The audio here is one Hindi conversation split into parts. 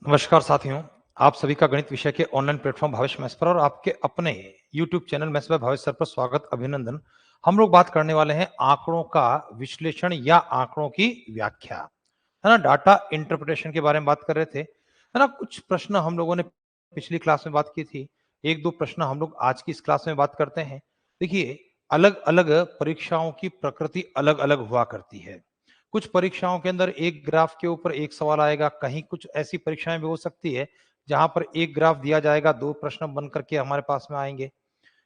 नमस्कार साथियों, आप सभी का गणित विषय के ऑनलाइन प्लेटफॉर्म भविष्य मैथ्स पर और आपके अपने यूट्यूब चैनल मैथ्स बाय भविष्य सर पर स्वागत, अभिनंदन। हम लोग बात करने वाले हैं आंकड़ों का विश्लेषण या आंकड़ों की व्याख्या, है ना? डाटा इंटरप्रिटेशन के बारे में बात कर रहे थे, है ना? कुछ प्रश्न हम लोगों ने पिछली क्लास में बात की थी, 1-2 प्रश्न हम लोग आज की इस क्लास में बात करते हैं। देखिए, अलग-अलग परीक्षाओं की प्रकृति अलग-अलग हुआ करती है। कुछ परीक्षाओं के अंदर एक ग्राफ के ऊपर एक सवाल आएगा, कहीं कुछ ऐसी परीक्षाएं भी हो सकती है जहां पर एक ग्राफ दिया जाएगा, 2 प्रश्न बन करके हमारे पास में आएंगे।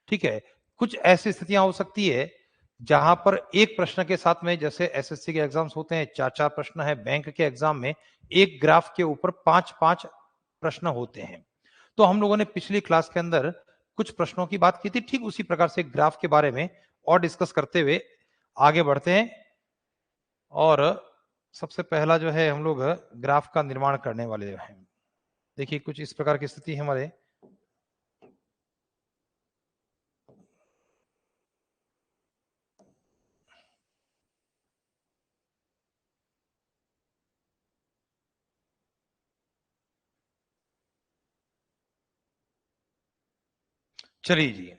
ठीक है। कुछ ऐसी स्थितियां हो सकती है जहां पर एक प्रश्न के साथ में, जैसे एसएससी के एग्जाम्स होते हैं, 4-4 प्रश्न है, बैंक के एग्जाम में एक ग्राफ के ऊपर 5-5 प्रश्न होते हैं। तो हम लोगों ने पिछली क्लास के अंदर कुछ प्रश्नों की बात की थी, ठीक उसी प्रकार से ग्राफ के बारे में और डिस्कस करते हुए आगे बढ़ते हैं। और सबसे पहला जो है हम लोग ग्राफ का निर्माण करने वाले हैं। देखिए, कुछ इस प्रकार की स्थिति है हमारे। चलिए जी,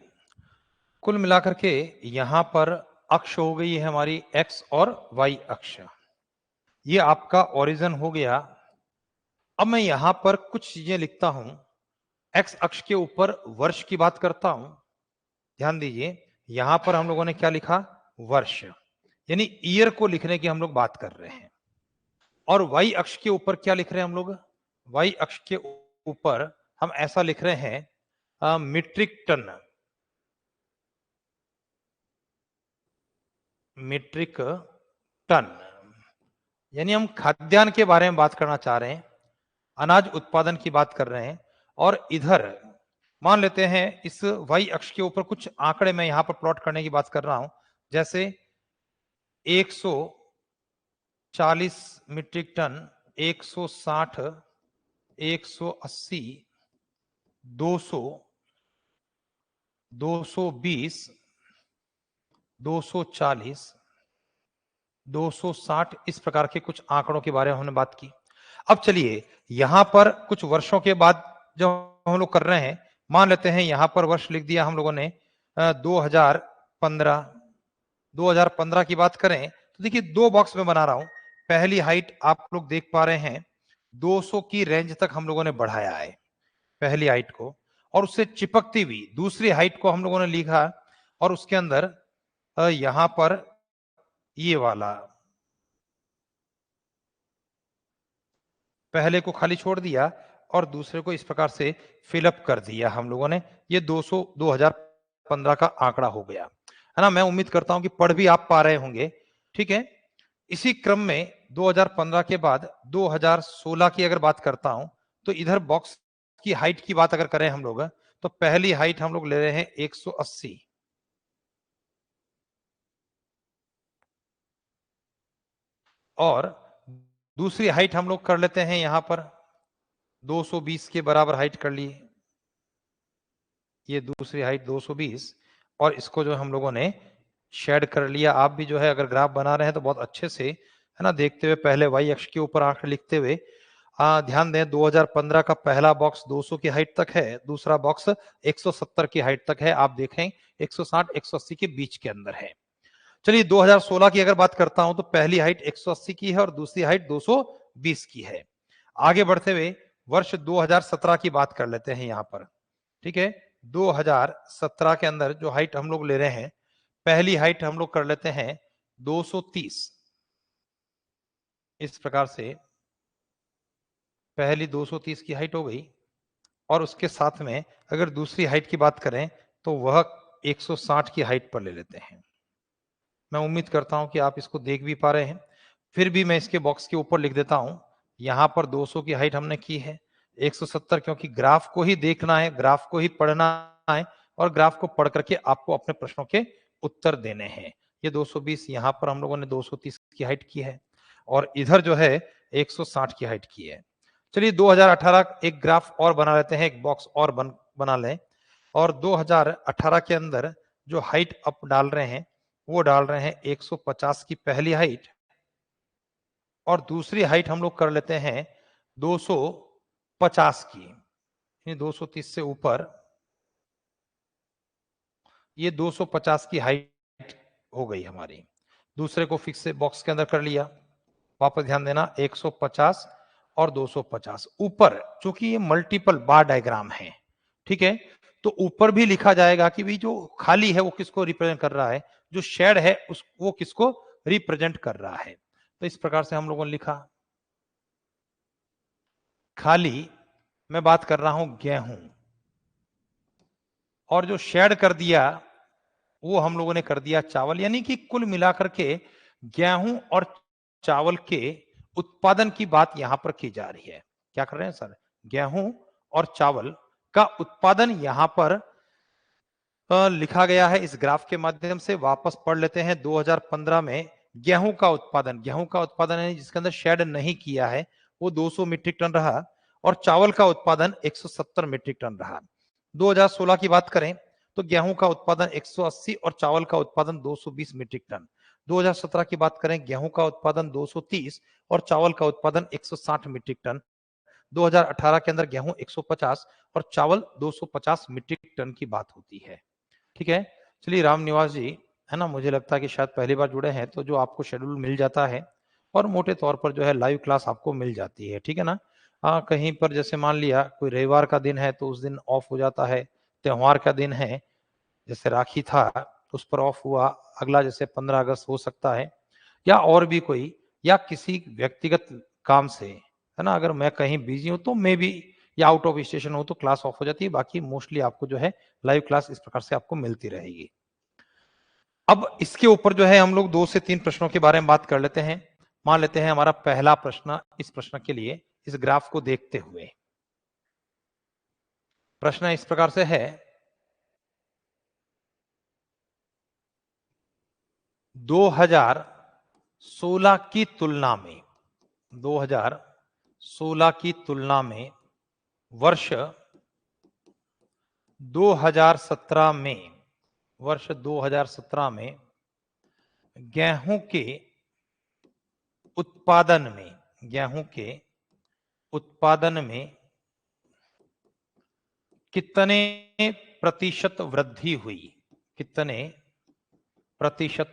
कुल मिलाकर के यहां पर अक्ष हो गई है हमारी एक्स और वाई अक्ष। ये आपका ओरिजिन हो गया। अब मैं यहां पर कुछ चीजें लिखता हूं। एक्स अक्ष के ऊपर वर्ष की बात करता हूं। ध्यान दीजिए, यहां पर हम लोगों ने क्या लिखा? वर्ष, यानी ईयर को लिखने की हम लोग बात कर रहे हैं। और वाई अक्ष के ऊपर क्या लिख रहे हैं हम लोग? वाई अक्ष के ऊपर हम ऐसा लिख रहे हैं मीट्रिक टन। मीट्रिक टन, यानी हम खाद्यान्न के बारे में बात करना चाह रहे हैं, अनाज उत्पादन की बात कर रहे हैं। और इधर मान लेते हैं इस वाई अक्ष के ऊपर कुछ आंकड़े मैं यहां पर प्लॉट करने की बात कर रहा हूं, जैसे 140 मीट्रिक टन, 160, 180, 200, 220, 240, 260, इस प्रकार के कुछ आंकड़ों के बारे में हमने बात की। अब चलिए, यहां पर कुछ वर्षों के बाद जो हम लोग कर रहे हैं, मान लेते हैं यहां पर वर्ष लिख दिया हम लोगों ने 2015। 2015 की बात करें तो देखिए, 2 बॉक्स में बना रहा हूं। पहली हाइट आप लोग देख पा रहे हैं, 200 की रेंज तक हम लोगों ने बढ़ाया है पहली हाइट को। और उससे चिपकती हुई दूसरी हाइट को हम लोगों ने लिखा, और उसके अंदर यहां पर ये वाला पहले को खाली छोड़ दिया और दूसरे को इस प्रकार से फिलअप कर दिया हम लोगों ने। ये 200 2015 का आंकड़ा हो गया, है ना? मैं उम्मीद करता हूं कि पढ़ भी आप पा रहे होंगे। ठीक है। इसी क्रम में 2015 के बाद 2016 की अगर बात करता हूं, तो इधर बॉक्स की हाइट की बात अगर करें हम लोग, तो पहली हाइट हम लोग ले रहे हैं 180। और दूसरी हाइट हम लोग कर लेते हैं यहां पर 220 के बराबर हाइट कर लिए। ये दूसरी हाइट 220, और इसको जो हम लोगों ने शेड कर लिया। आप भी जो है अगर ग्राफ बना रहे हैं तो बहुत अच्छे से, है ना, देखते हुए, पहले वाई अक्ष के ऊपर आंकड़े लिखते हुए ध्यान दें। 2015 का पहला बॉक्स 200 की हाइट तक है, दूसरा बॉक्स 170 की हाइट तक है। आप देखें 160 180 के बीच के अंदर है। चलिए, 2016 की अगर बात करता हूं तो पहली हाइट 180 की है और दूसरी हाइट 220 की है। आगे बढ़ते हुए वर्ष 2017 की बात कर लेते हैं यहां पर। ठीक है। 2017 के अंदर जो हाइट हम लोग ले रहे हैं, पहली हाइट हम लोग कर लेते हैं 230। इस प्रकार से पहली 230 की हाइट हो गई, और उसके साथ में अगर दूसरी हाइट की बात करें तो वह 160 की हाइट पर ले लेते हैं। मैं उम्मीद करता हूं कि आप इसको देख भी पा रहे हैं। फिर भी मैं इसके बॉक्स के ऊपर लिख देता हूं, यहां पर 200 की हाइट हमने की है, 170, क्योंकि ग्राफ को ही देखना है, ग्राफ को ही पढ़ना है, और ग्राफ को पढ़ करके आपको अपने प्रश्नों के उत्तर देने हैं। ये 220, यहां पर हम लोगों ने 230 की हाइट की है, और इधर जो है 160 की हाइट की है। चलिए, 2018 एक ग्राफ और बना लेते हैं, एक बॉक्स और बना लें। और 2018 के अंदर जो हाइट अप डाल रहे हैं, वो डाल रहे हैं 150 की पहली हाइट, और दूसरी हाइट हम लोग कर लेते हैं 200 50 की, 230 से ऊपर ये 250 की हाइट हो गई हमारी। दूसरे को फिक्स से बॉक्स के अंदर कर लिया। वापस ध्यान देना 150 और 250 ऊपर, चूंकि ये मल्टीपल बार डायग्राम है, ठीक है, तो ऊपर भी लिखा जाएगा कि भाई जो खाली है वो किसको रिप्रेजेंट कर रहा है, जो शेड है उस वो किसको रिप्रेजेंट कर रहा है। तो इस प्रकार से हम लोगों ने लिखा, खाली मैं बात कर रहा हूं गेहूं, और जो शेड कर दिया वो हम लोगों ने कर दिया चावल, यानी कि कुल मिलाकर के गेहूं और चावल के उत्पादन की बात यहां पर की जा रही है। क्या कर रहे हैं सर, गेहूं और चावल का उत्पादन यहां पर लिखा गया है इस ग्राफ के माध्यम से। वापस पढ़ लेते हैं। 2015 में गेहूं का उत्पादन है जिसके अंदर शेड नहीं किया है वो 200 मीट्रिक टन रहा, और चावल का उत्पादन 170 मीट्रिक टन रहा। 2016 की बात करें तो गेहूं का उत्पादन 180 और चावल का उत्पादन 220 मीट्रिक टन। 2017 की बात करें, गेहूं का उत्पादन 230 और चावल का उत्पादन 160 मीट्रिक टन। 2018 के अंदर गेहूं 150 और चावल 250 मीट्रिक टन की बात होती है। ठीक है, चलिए राम निवास जी, है ना, मुझे लगता है कि शायद पहली बार जुड़े हैं, तो जो आपको शेड्यूल मिल जाता है और मोटे तौर पर जो है लाइव क्लास आपको मिल जाती है, ठीक है ना। कहीं पर जैसे मान लिया कोई रविवार का दिन है तो उस दिन ऑफ हो जाता है, त्योहार का दिन है जैसे राखी था उस पर ऑफ हुआ, अगला जैसे 15 अगस्त हो सकता है, या और भी कोई, या किसी व्यक्तिगत काम से, है ना, अगर मैं कहीं बिजी हूं तो मे बी, या आउट ऑफ स्टेशन हो तो क्लास ऑफ हो जाती है। बाकी मोस्टली आपको जो है लाइव क्लास इस प्रकार से आपको मिलती रहेगी। अब इसके ऊपर जो है हम लोग 2 से 3 प्रश्नों के बारे में बात कर लेते हैं। मान लेते हैं हमारा पहला प्रश्न, इस प्रश्न के लिए इस ग्राफ को देखते हुए प्रश्न इस प्रकार से है, 2016 की तुलना में, 2016 की तुलना में वर्ष 2017 में, वर्ष 2017 में गेहूं के उत्पादन में, गेहूं के उत्पादन में कितने प्रतिशत वृद्धि हुई, कितने प्रतिशत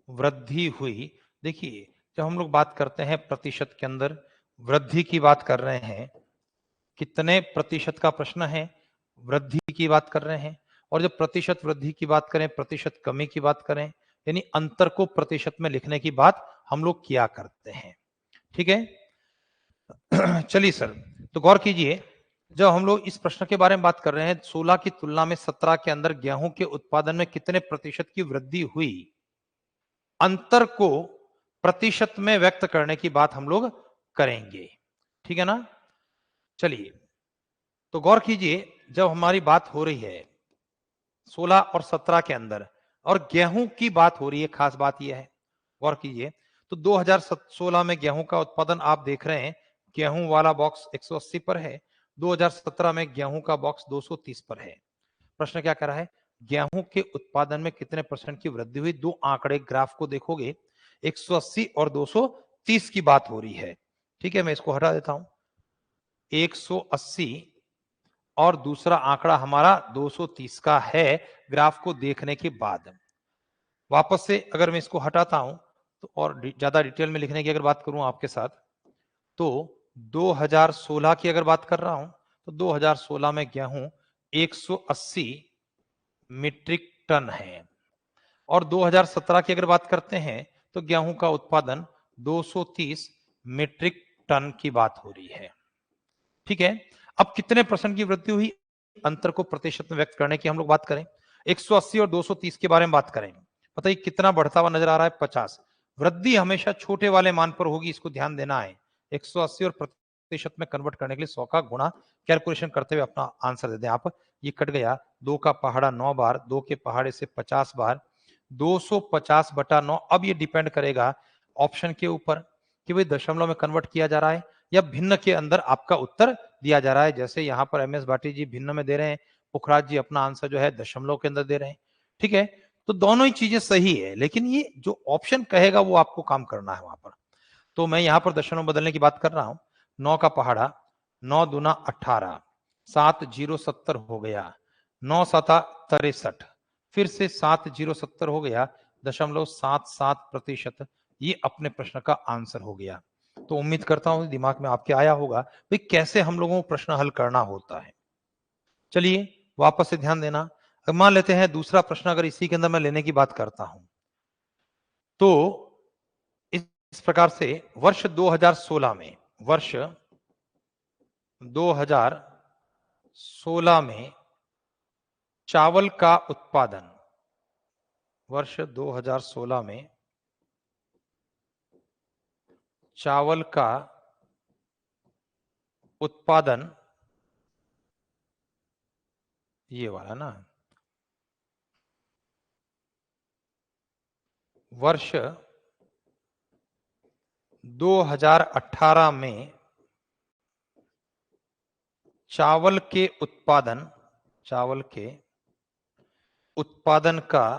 वृद्धि हुई। देखिए, जब हम लोग बात करते हैं प्रतिशत के अंदर वृद्धि की बात कर रहे हैं, कितने प्रतिशत का प्रश्न है, वृद्धि की बात कर रहे हैं, और जब प्रतिशत वृद्धि की बात करें, प्रतिशत कमी की बात करें, यानी अंतर को प्रतिशत में लिखने की बात हम लोग किया करते हैं, ठीक है। चलिए सर, तो गौर कीजिए, जब हम लोग इस प्रश्न के बारे में बात कर रहे हैं, 16 की तुलना में 17 के अंदर गेहूं के उत्पादन में कितने प्रतिशत की वृद्धि हुई, अंतर को प्रतिशत में व्यक्त करने की बात हम लोग करेंगे, ठीक है ना। चलिए, तो गौर कीजिए, जब हमारी बात हो रही है 16 और 17 के अंदर और गेहूं की बात हो रही है, खास बात यह है, गौर कीजिए, तो 2016 में गेहूं का उत्पादन आप देख रहे हैं, गेहूं वाला बॉक्स 180 पर है, 2017 में गेहूं का बॉक्स 230 पर है। प्रश्न क्या कर रहा है, गेहूं के उत्पादन में कितने परसेंट की वृद्धि हुई। दो आंकड़े ग्राफ को देखोगे, 180 और 230 की बात हो रही है, ठीक है, मैं इसको हटा देता हूं। 180 और दूसरा आंकड़ा हमारा 230 का है ग्राफ को देखने के बाद। वापस से अगर मैं इसको हटाता हूं तो, और ज्यादा डिटेल में लिखने की अगर बात करूं आपके साथ, तो 2016 की अगर बात कर रहा हूं तो 2016 में गेहूं 180 मीट्रिक टन है, और 2017 की अगर बात करते हैं तो गेहूं का उत्पादन 230 मीट्रिक टन की बात हो रही है, ठीक है। अब कितने परसेंट की वृद्धि हुई, अंतर को प्रतिशत में व्यक्त करने की हम लोग बात करें, 180 और 230 के बारे में बात करें, बताइए कितना बढ़ता हुआ नजर आ रहा है, 50। वृद्धि हमेशा छोटे वाले मान पर होगी, इसको ध्यान देना है। 180 और प्रतिशत में कन्वर्ट करने के लिए 100 का गुणा कैलकुलेशन करते हुए अपना आंसर दे दें आप। ये कट गया, 2 का पहाड़ा 9 बार, 2 के पहाड़े से 50 बार, 250/9। अब ये डिपेंड करेगा ऑप्शन के ऊपर कि भाई दशमलव में कन्वर्ट किया जा रहा है या भिन्न के अंदर आपका उत्तर दिया जा रहा है। जैसे यहाँ पर एमएस भाटी जी भिन्न में दे रहे हैं, पुखराज जी अपना आंसर जो है दशमलव के अंदर दे रहे हैं, ठीक है। तो दोनों ही चीजें सही है, लेकिन ये जो ऑप्शन कहेगा वो आपको काम करना है वहां पर। तो मैं यहाँ पर दशमलव बदलने की बात कर रहा हूं। 9 का पहाड़ा 9 दूना 18, 7 0 70 हो गया, 9 सता 63, फिर से 7 0 70 हो गया, 0.77%। ये अपने प्रश्न का आंसर हो गया। तो उम्मीद करता हूं दिमाग में आपके आया होगा भाई कैसे हम लोगों को प्रश्न हल करना होता है। चलिए वापस से ध्यान देना। अब मान लेते हैं दूसरा प्रश्न अगर इसी के अंदर मैं लेने की बात करता हूं तो इस प्रकार से वर्ष 2016 में, वर्ष 2016 में चावल का उत्पादन, वर्ष 2016 में चावल का उत्पादन, ये वाला ना, वर्ष 2018 में चावल के उत्पादन का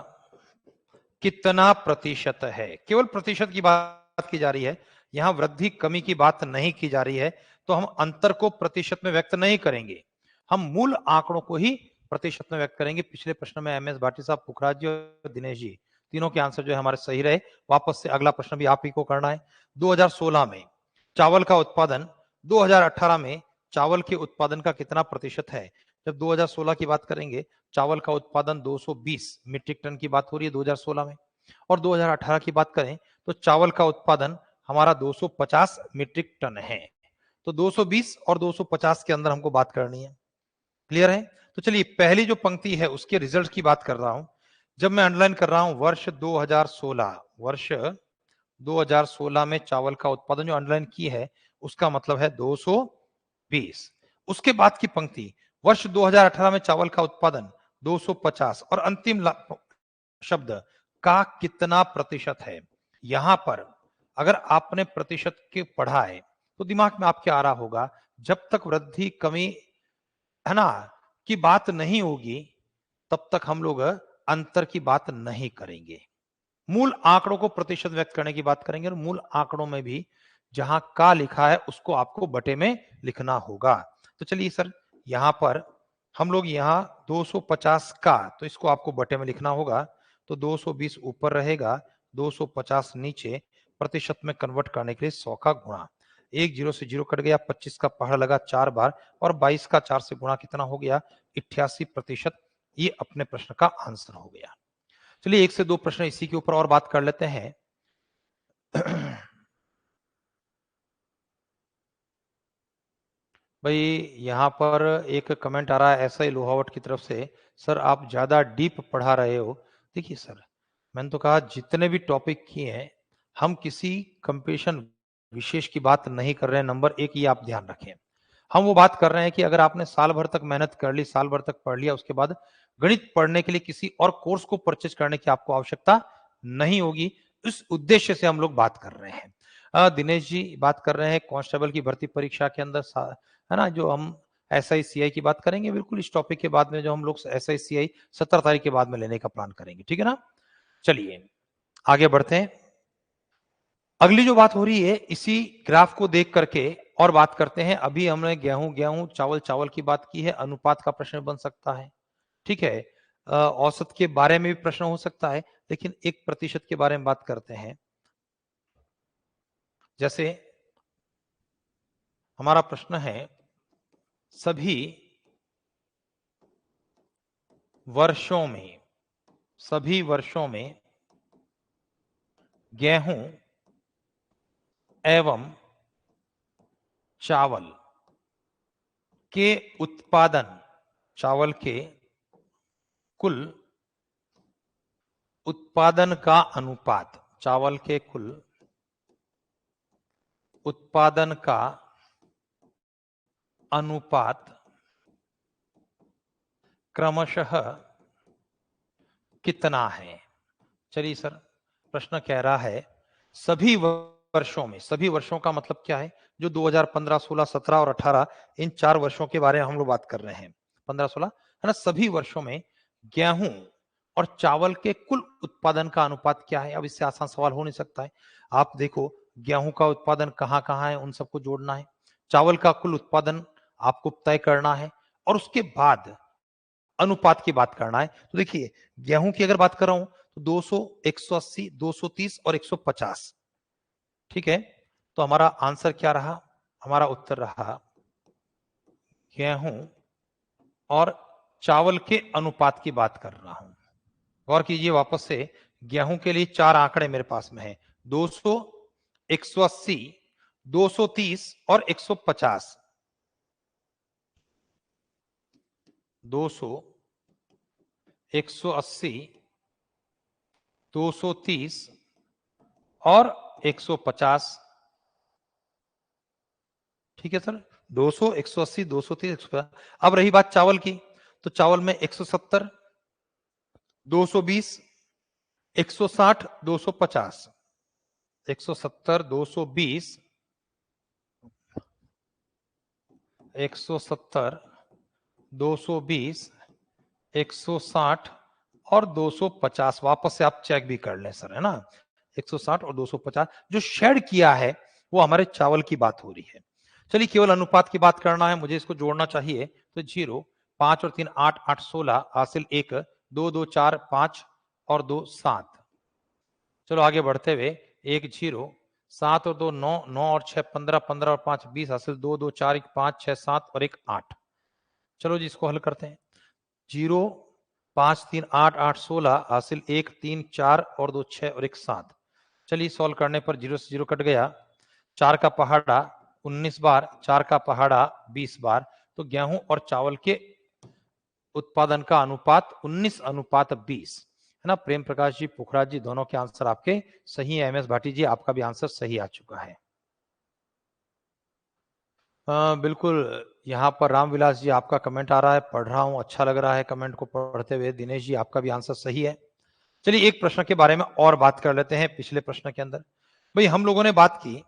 कितना प्रतिशत है। केवल प्रतिशत की बात की जा रही है, यहां वृद्धि कमी की बात नहीं की जा रही है। तो हम अंतर को प्रतिशत में व्यक्त नहीं करेंगे, हम मूल आंकड़ों को ही प्रतिशत में व्यक्त करेंगे। पिछले प्रश्न में एमएस भाटी साहब, पुखराज जी और दिनेश जी तीनों के आंसर जो है हमारे सही रहे। वापस से अगला प्रश्न भी आप ही को करना है। 2016 में चावल का उत्पादन 2018 में चावल के उत्पादन का कितना प्रतिशत है। जब 2016 की बात करेंगे, चावल का उत्पादन 220 मीट्रिक टन की बात हो रही है 2016 में, और 2018 की बात करें तो चावल का उत्पादन हमारा 250 मीट्रिक टन है। तो 220 और 250 के अंदर हमको बात करनी है। क्लियर है। तो चलिए पहली जो पंक्ति है उसके रिजल्ट की बात कर रहा हूं। जब मैं अंडरलाइन कर रहा हूं वर्ष 2016, वर्ष 2016 में चावल का उत्पादन जो अंडरलाइन की है उसका मतलब है 220। उसके बाद की पंक्ति वर्ष 2018 में चावल का उत्पादन 250 और अंतिम शब्द का कितना प्रतिशत है। यहां पर अगर आपने प्रतिशत के पढ़ा है तो दिमाग में आपके आ रहा होगा जब तक वृद्धि कमी है ना की बात नहीं होगी तब तक हम लोग अंतर की बात नहीं करेंगे। मूल आंकड़ों को प्रतिशत व्यक्त करने की बात करेंगे और मूल आंकड़ों में भी जहां का लिखा है उसको आपको बटे में लिखना होगा। तो चलिए सर यहां पर हम लोग यहां 250 का, तो इसको आपको बटे में लिखना होगा। तो 220 ऊपर रहेगा, 250 नीचे, प्रतिशत में कन्वर्ट करने के लिए 100 का गुणा, एक जीरो से जीरो कट गया, 25 का पहाड़ लगा 4 बार और 22 का 4 से गुणा कितना हो गया 88%। ये अपने प्रश्न का आंसर हो गया। चलिए एक से दो प्रश्न इसी के ऊपर और बात कर लेते हैं। भाई यहां पर एक कमेंट आ रहा है ऐसा ही लोहावट की तरफ से, सर आप ज्यादा डीप पढ़ा रहे हो। देखिए सर मैंने तो कहा जितने भी टॉपिक किए हैं हम किसी कंपटीशन विशेष की बात नहीं कर रहे हैं। नंबर एक ये आप ध्यान रखें, हम वो बात कर रहे हैं कि अगर आपने साल भर तक मेहनत कर ली, साल भर तक पढ़ लिया, उसके बाद गणित पढ़ने के लिए किसी और कोर्स को परचेज करने की आपको आवश्यकता नहीं होगी। इस उद्देश्य से हम लोग बात कर रहे हैं। दिनेश जी बात कर रहे हैं कांस्टेबल की भर्ती परीक्षा के अंदर है ना, जो हम SICI की बात करेंगे बिल्कुल इस टॉपिक के बाद में, जो हम लोग SICI 17 तारीख के बाद में लेने का प्लान करेंगे, ठीक है ना। चलिए आगे बढ़ते हैं। अगली जो बात हो रही है इसी ग्राफ को देख करके और बात करते हैं। अभी हमने गेहूं गेहूं चावल चावल की बात की है, अनुपात का प्रश्न बन सकता है, ठीक है। औसत के बारे में भी प्रश्न हो सकता है, लेकिन एक प्रतिशत के बारे में बात करते हैं। जैसे हमारा प्रश्न है सभी वर्षों में, सभी वर्षों में गेहूं एवं चावल के उत्पादन, चावल के कुल उत्पादन का अनुपात, चावल के कुल उत्पादन का अनुपात क्रमशः कितना है। चलिए सर प्रश्न कह रहा है सभी वर्षों में, सभी वर्षों का मतलब क्या है, जो 2015, 16, 17 और 18 इन 4 वर्षों के बारे में हम लोग बात कर रहे हैं, 15, 16 है ना। सभी वर्षों में गेहूं और चावल के कुल उत्पादन का अनुपात क्या है। अब इससे आसान सवाल हो नहीं सकता है। आप देखो गेहूं का उत्पादन कहां कहां है, उन सबको जोड़ना है। चावल का कुल उत्पादन आपको तय करना है और उसके बाद अनुपात की बात करना है। तो देखिए गेहूं की अगर बात कर रहा हूं तो 200, 180, 230 और 150। ठीक है, तो हमारा आंसर क्या रहा? हमारा उत्तर रहा गेहूं और चावल के अनुपात की बात कर रहा हूं। गौर कीजिए वापस से, गेहूं के लिए चार आंकड़े मेरे पास में है, 200, 180, 230 और 150। 200, 180, 230 और 150। ठीक है सर, 200, 180, 230, 150। अब रही बात चावल की, तो चावल में 170, 220, 160, 250। 170, 220, 170, 220, 160 और 250। वापस से आप चेक भी कर लें सर, है ना? 160 और 250 जो शेड किया है वो हमारे चावल की बात हो रही है। चलिए केवल अनुपात की बात करना है, मुझे इसको जोड़ना चाहिए। तो 0, 5 और 3 8, 8 16, हासिल 1, 2 2 4 5 और 2 7। चलो आगे बढ़ते हुए, 1 0, 7 और 2 9, 9 और 6 15, 15 और 5 20, हासिल 2 2 4 1 5 6 7 और 1 8। चलो जी इसको हल करते हैं। 0, 5 3 8 8 16, हासिल 1 3 4 और 2 6 और 1 7। चलिए सॉल्व करने पर 0 से 0 कट गया, 4 का पहाड़ा 19 बार, 4 का पहाड़ा 20 बार। तो गेहूं और चावल के उत्पादन का अनुपात 19:20 है ना। प्रेम प्रकाश जी, पुखराज जी, दोनों के आंसर आपके सही है। एमएस भाटी जी, आपका भी आंसर सही आ चुका है। बिल्कुल, यहाँ पर रामविलास जी आपका कमेंट आ रहा है, पढ़ रहा हूं, अच्छा लग रहा है कमेंट को पढ़ते हुए। दिनेश जी आपका भी आंसर सही है। चलिए एक प्रश्न के बारे में और बात कर लेते हैं। पिछले प्रश्न के अंदर भाई हम लोगों ने बात की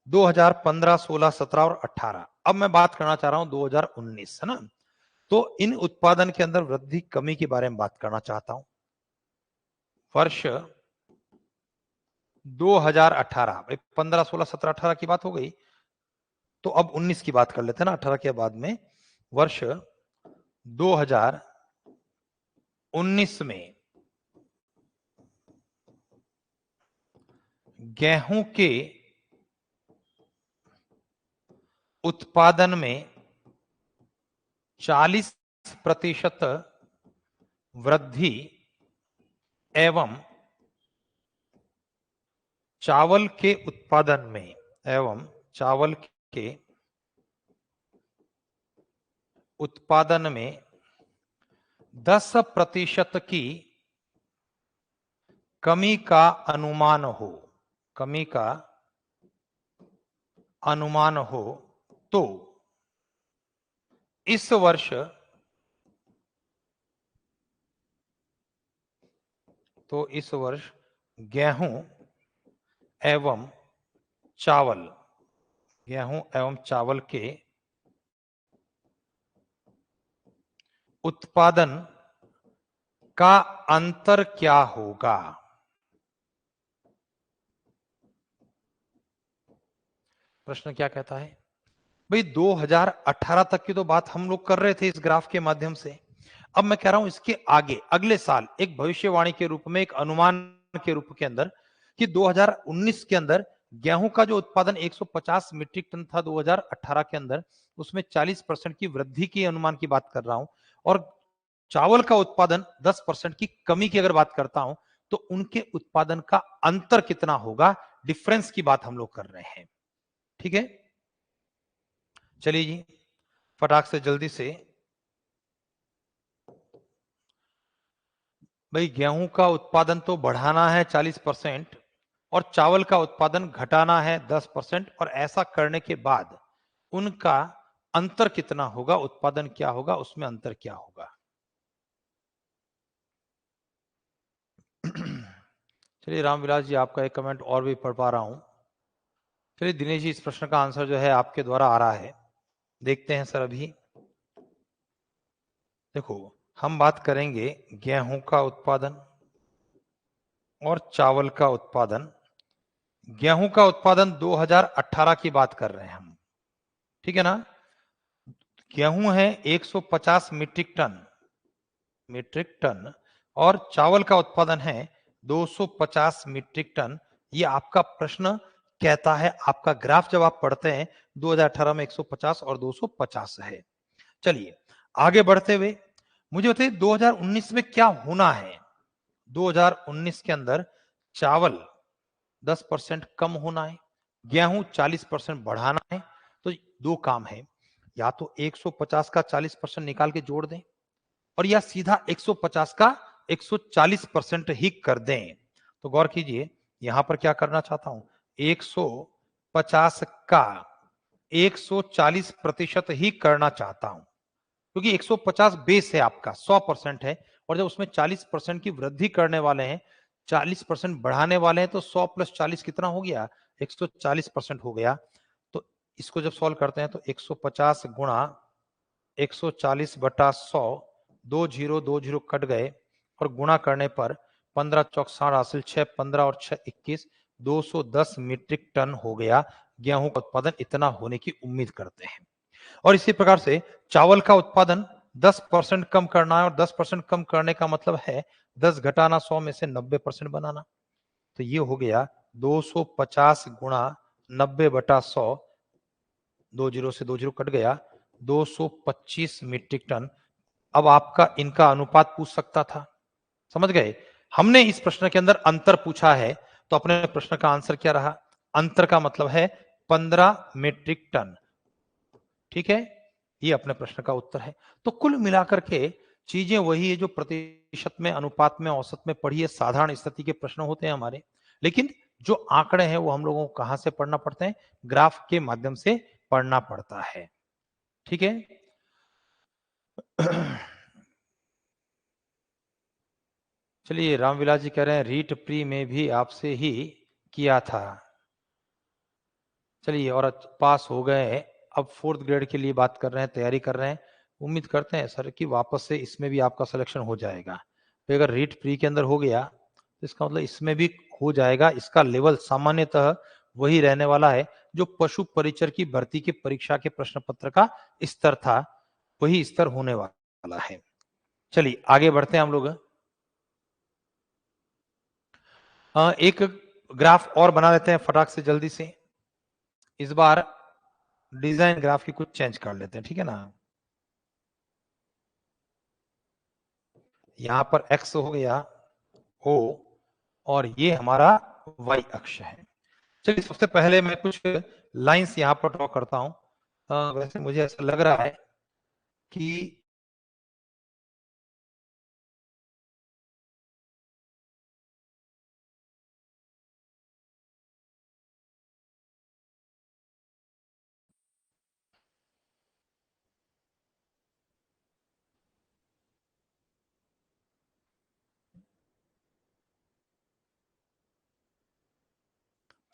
2015, 16, 17 और 18। अब मैं बात करना चाह रहा हूं 2019, है ना। तो इन उत्पादन के अंदर वृद्धि कमी के बारे में बात करना चाहता हूं। वर्ष 2018, 15, 16, 17, 18 की बात हो गई, तो अब 19 की बात कर लेते हैं ना, 18 के बाद में। वर्ष 2019 में गेहूं के उत्पादन में 40% वृद्धि एवं चावल के उत्पादन में चावल के उत्पादन में 10% की कमी का अनुमान हो, तो इस वर्ष गेहूं एवं चावल के उत्पादन का अंतर क्या होगा? प्रश्न क्या कहता है भाई? 2018 तक की तो बात हम लोग कर रहे थे इस ग्राफ के माध्यम से। अब मैं कह रहा हूं इसके आगे अगले साल एक भविष्यवाणी के रूप में, एक अनुमान के रूप के अंदर, कि 2019 के अंदर गेहूं का जो उत्पादन 150 मीट्रिक टन था 2018 के अंदर, उसमें 40% की वृद्धि की अनुमान की बात कर रहा हूं। और चावल का उत्पादन 10% की कमी की अगर बात करता हूं, तो उनके उत्पादन का अंतर कितना होगा, डिफरेंस की बात हम लोग कर रहे हैं। ठीक है, चलिए जी फटाक से जल्दी से। भाई गेहूं का उत्पादन तो बढ़ाना है 40% और चावल का उत्पादन घटाना है 10%, और ऐसा करने के बाद उनका अंतर कितना होगा, उत्पादन क्या होगा, उसमें अंतर क्या होगा। चलिए रामविलास जी आपका एक कमेंट और भी पढ़ पा रहा हूं। चलिए दिनेश जी, इस प्रश्न का आंसर जो है आपके द्वारा आ रहा है, देखते हैं सर। अभी देखो, हम बात करेंगे गेहूं का उत्पादन और चावल का उत्पादन। गेहूं का उत्पादन 2018 की बात कर रहे हैं हम, ठीक है ना। गेहूं है 150 मीट्रिक टन और चावल का उत्पादन है 250 मीट्रिक टन। ये आपका प्रश्न कहता है, आपका ग्राफ जब आप पढ़ते हैं 2018 में 150 और 250 है। चलिए आगे बढ़ते हुए मुझे बताइए 2019 में क्या होना है। 2019 के अंदर चावल 10% कम होना है, गेहूं 40% बढ़ाना है। तो दो काम है, या तो 150 का 40% निकाल के जोड़ दें और या सीधा 150 का 140% ही कर दें। तो गौर कीजिए यहां पर क्या करना चाहता हूं, 150 का 140% ही करना चाहता हूं, क्योंकि 150 बेस है आपका, 100% है, और जब उसमें 40% की वृद्धि करने वाले हैं, 40% बढ़ाने वाले हैं, तो 100 प्लस 40 कितना हो गया, 140% हो गया। तो इसको जब सॉल्व करते हैं तो 150 गुणा 140/100, 2 0 कट गए और गुणा करने पर 15 चौक 60 हासिल 6, 15 और 6 21, 210 मीट्रिक टन हो गया। गेहूं का उत्पादन इतना होने की उम्मीद करते हैं। और इसी प्रकार से चावल का उत्पादन 10% कम करना है, और 10% कम करने का मतलब है 10 घटाना 100 में से 90% बनाना। तो ये हो गया 250 गुणा 90/100, 20 से 20 कट गया, 225 मीट्रिक टन। अब आपका इनका अनुपात पूछ सकता था, समझ गए। हमने इस प्रश्न के अंदर अंतर पूछा है, तो अपने प्रश्न का आंसर क्या रहा, अंतर का मतलब है 15 मीट्रिक टन। ठीक है, ये अपने प्रश्न का उत्तर है। तो कुल मिलाकर के चीजें वही है जो प्रतिशत में, अनुपात में, औसत में पढ़ी है, साधारण स्थिति के प्रश्न होते हैं हमारे। लेकिन जो आंकड़े हैं वो हम लोगों को कहां से पढ़ना पड़ते हैं, ग्राफ के माध्यम से पढ़ना पड़ता है। ठीक है। चलिए रामविलास जी कह रहे हैं रीट प्री में भी आपसे ही किया था। चलिए, और पास हो गए, अब 4th ग्रेड के लिए बात कर रहे हैं, तैयारी कर रहे हैं। उम्मीद करते हैं सर कि वापस से इसमें भी आपका सिलेक्शन हो जाएगा। तो अगर रीट प्री के अंदर हो गया तो इसका मतलब इसमें भी हो जाएगा। इसका लेवल सामान्यतः वही रहने वाला है जो पशु परिचर की भर्ती की परीक्षा के प्रश्न पत्र का स्तर था, वही स्तर होने वाला है। चलिए आगे बढ़ते हैं हम लोग। एक ग्राफ और बना लेते हैं फटाक से, जल्दी से। इस बार डिजाइन ग्राफ की कुछ चेंज कर लेते हैं, ठीक है ना। यहां पर x हो गया O और ये हमारा y अक्ष है। चलिए सबसे पहले मैं कुछ लाइंस यहां पर ड्रॉ करता हूं। वैसे मुझे ऐसा लग रहा है कि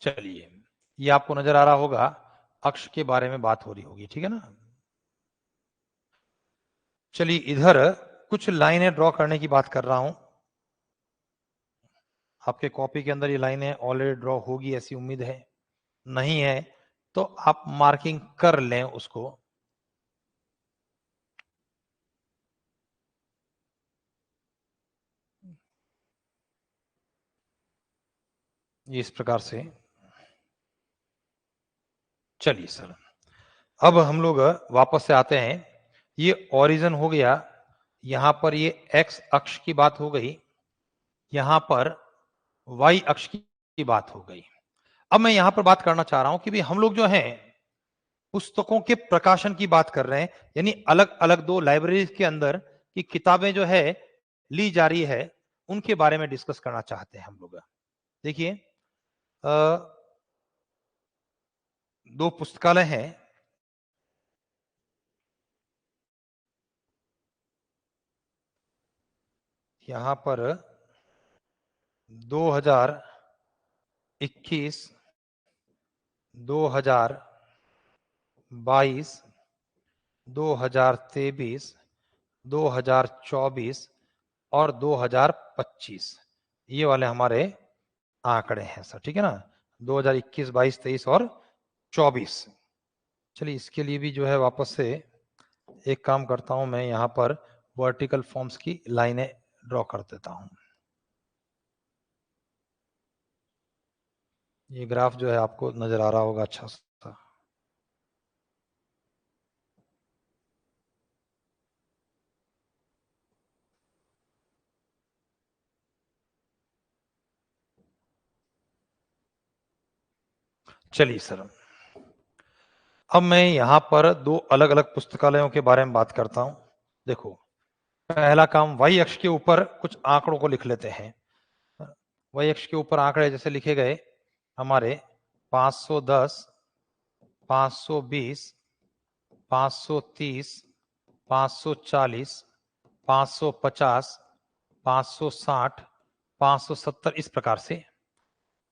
चलिए ये आपको नजर आ रहा होगा, अक्ष के बारे में बात हो रही होगी, ठीक है ना। चलिए इधर कुछ लाइनें ड्रॉ करने की बात कर रहा हूं। आपके कॉपी के अंदर ये लाइनें ऑलरेडी ड्रॉ होगी ऐसी उम्मीद है, नहीं है तो आप मार्किंग कर लें उसको। ये इस प्रकार से। चलिए सर, अब हम लोग वापस से आते हैं। ये ओरिजिन हो गया, यहां पर ये एक्स अक्ष की बात हो गई, यहां पर वाई अक्ष की बात हो गई। अब मैं यहां पर बात करना चाह रहा हूं कि भी हम लोग जो हैं पुस्तकों के प्रकाशन की बात कर रहे हैं, यानी अलग अलग दो लाइब्रेरी के अंदर की किताबें जो है ली जा रही है, उनके बारे में डिस्कस करना चाहते हैं हम लोग। देखिए दो पुस्तकालय हैं, यहां पर 2021, 2022, 2023, 2024 और 2025, ये वाले हमारे आंकड़े हैं सर, ठीक है ना। 2021, 22, 23 और 24। चलिए इसके लिए भी जो है वापस से एक काम करता हूं, मैं यहां पर वर्टिकल फॉर्म्स की लाइनें ड्रॉ कर देता हूं। ये ग्राफ जो है आपको नजर आ रहा होगा अच्छा सा। चलिए सर, अब मैं यहां पर दो अलग अलग पुस्तकालयों के बारे में बात करता हूं। देखो, पहला काम, वाई अक्ष के ऊपर कुछ आंकड़ों को लिख लेते हैं। वाई अक्ष के ऊपर आंकड़े जैसे लिखे गए हमारे 510, 520, 530, 540, 550, 560, 570 इस प्रकार से,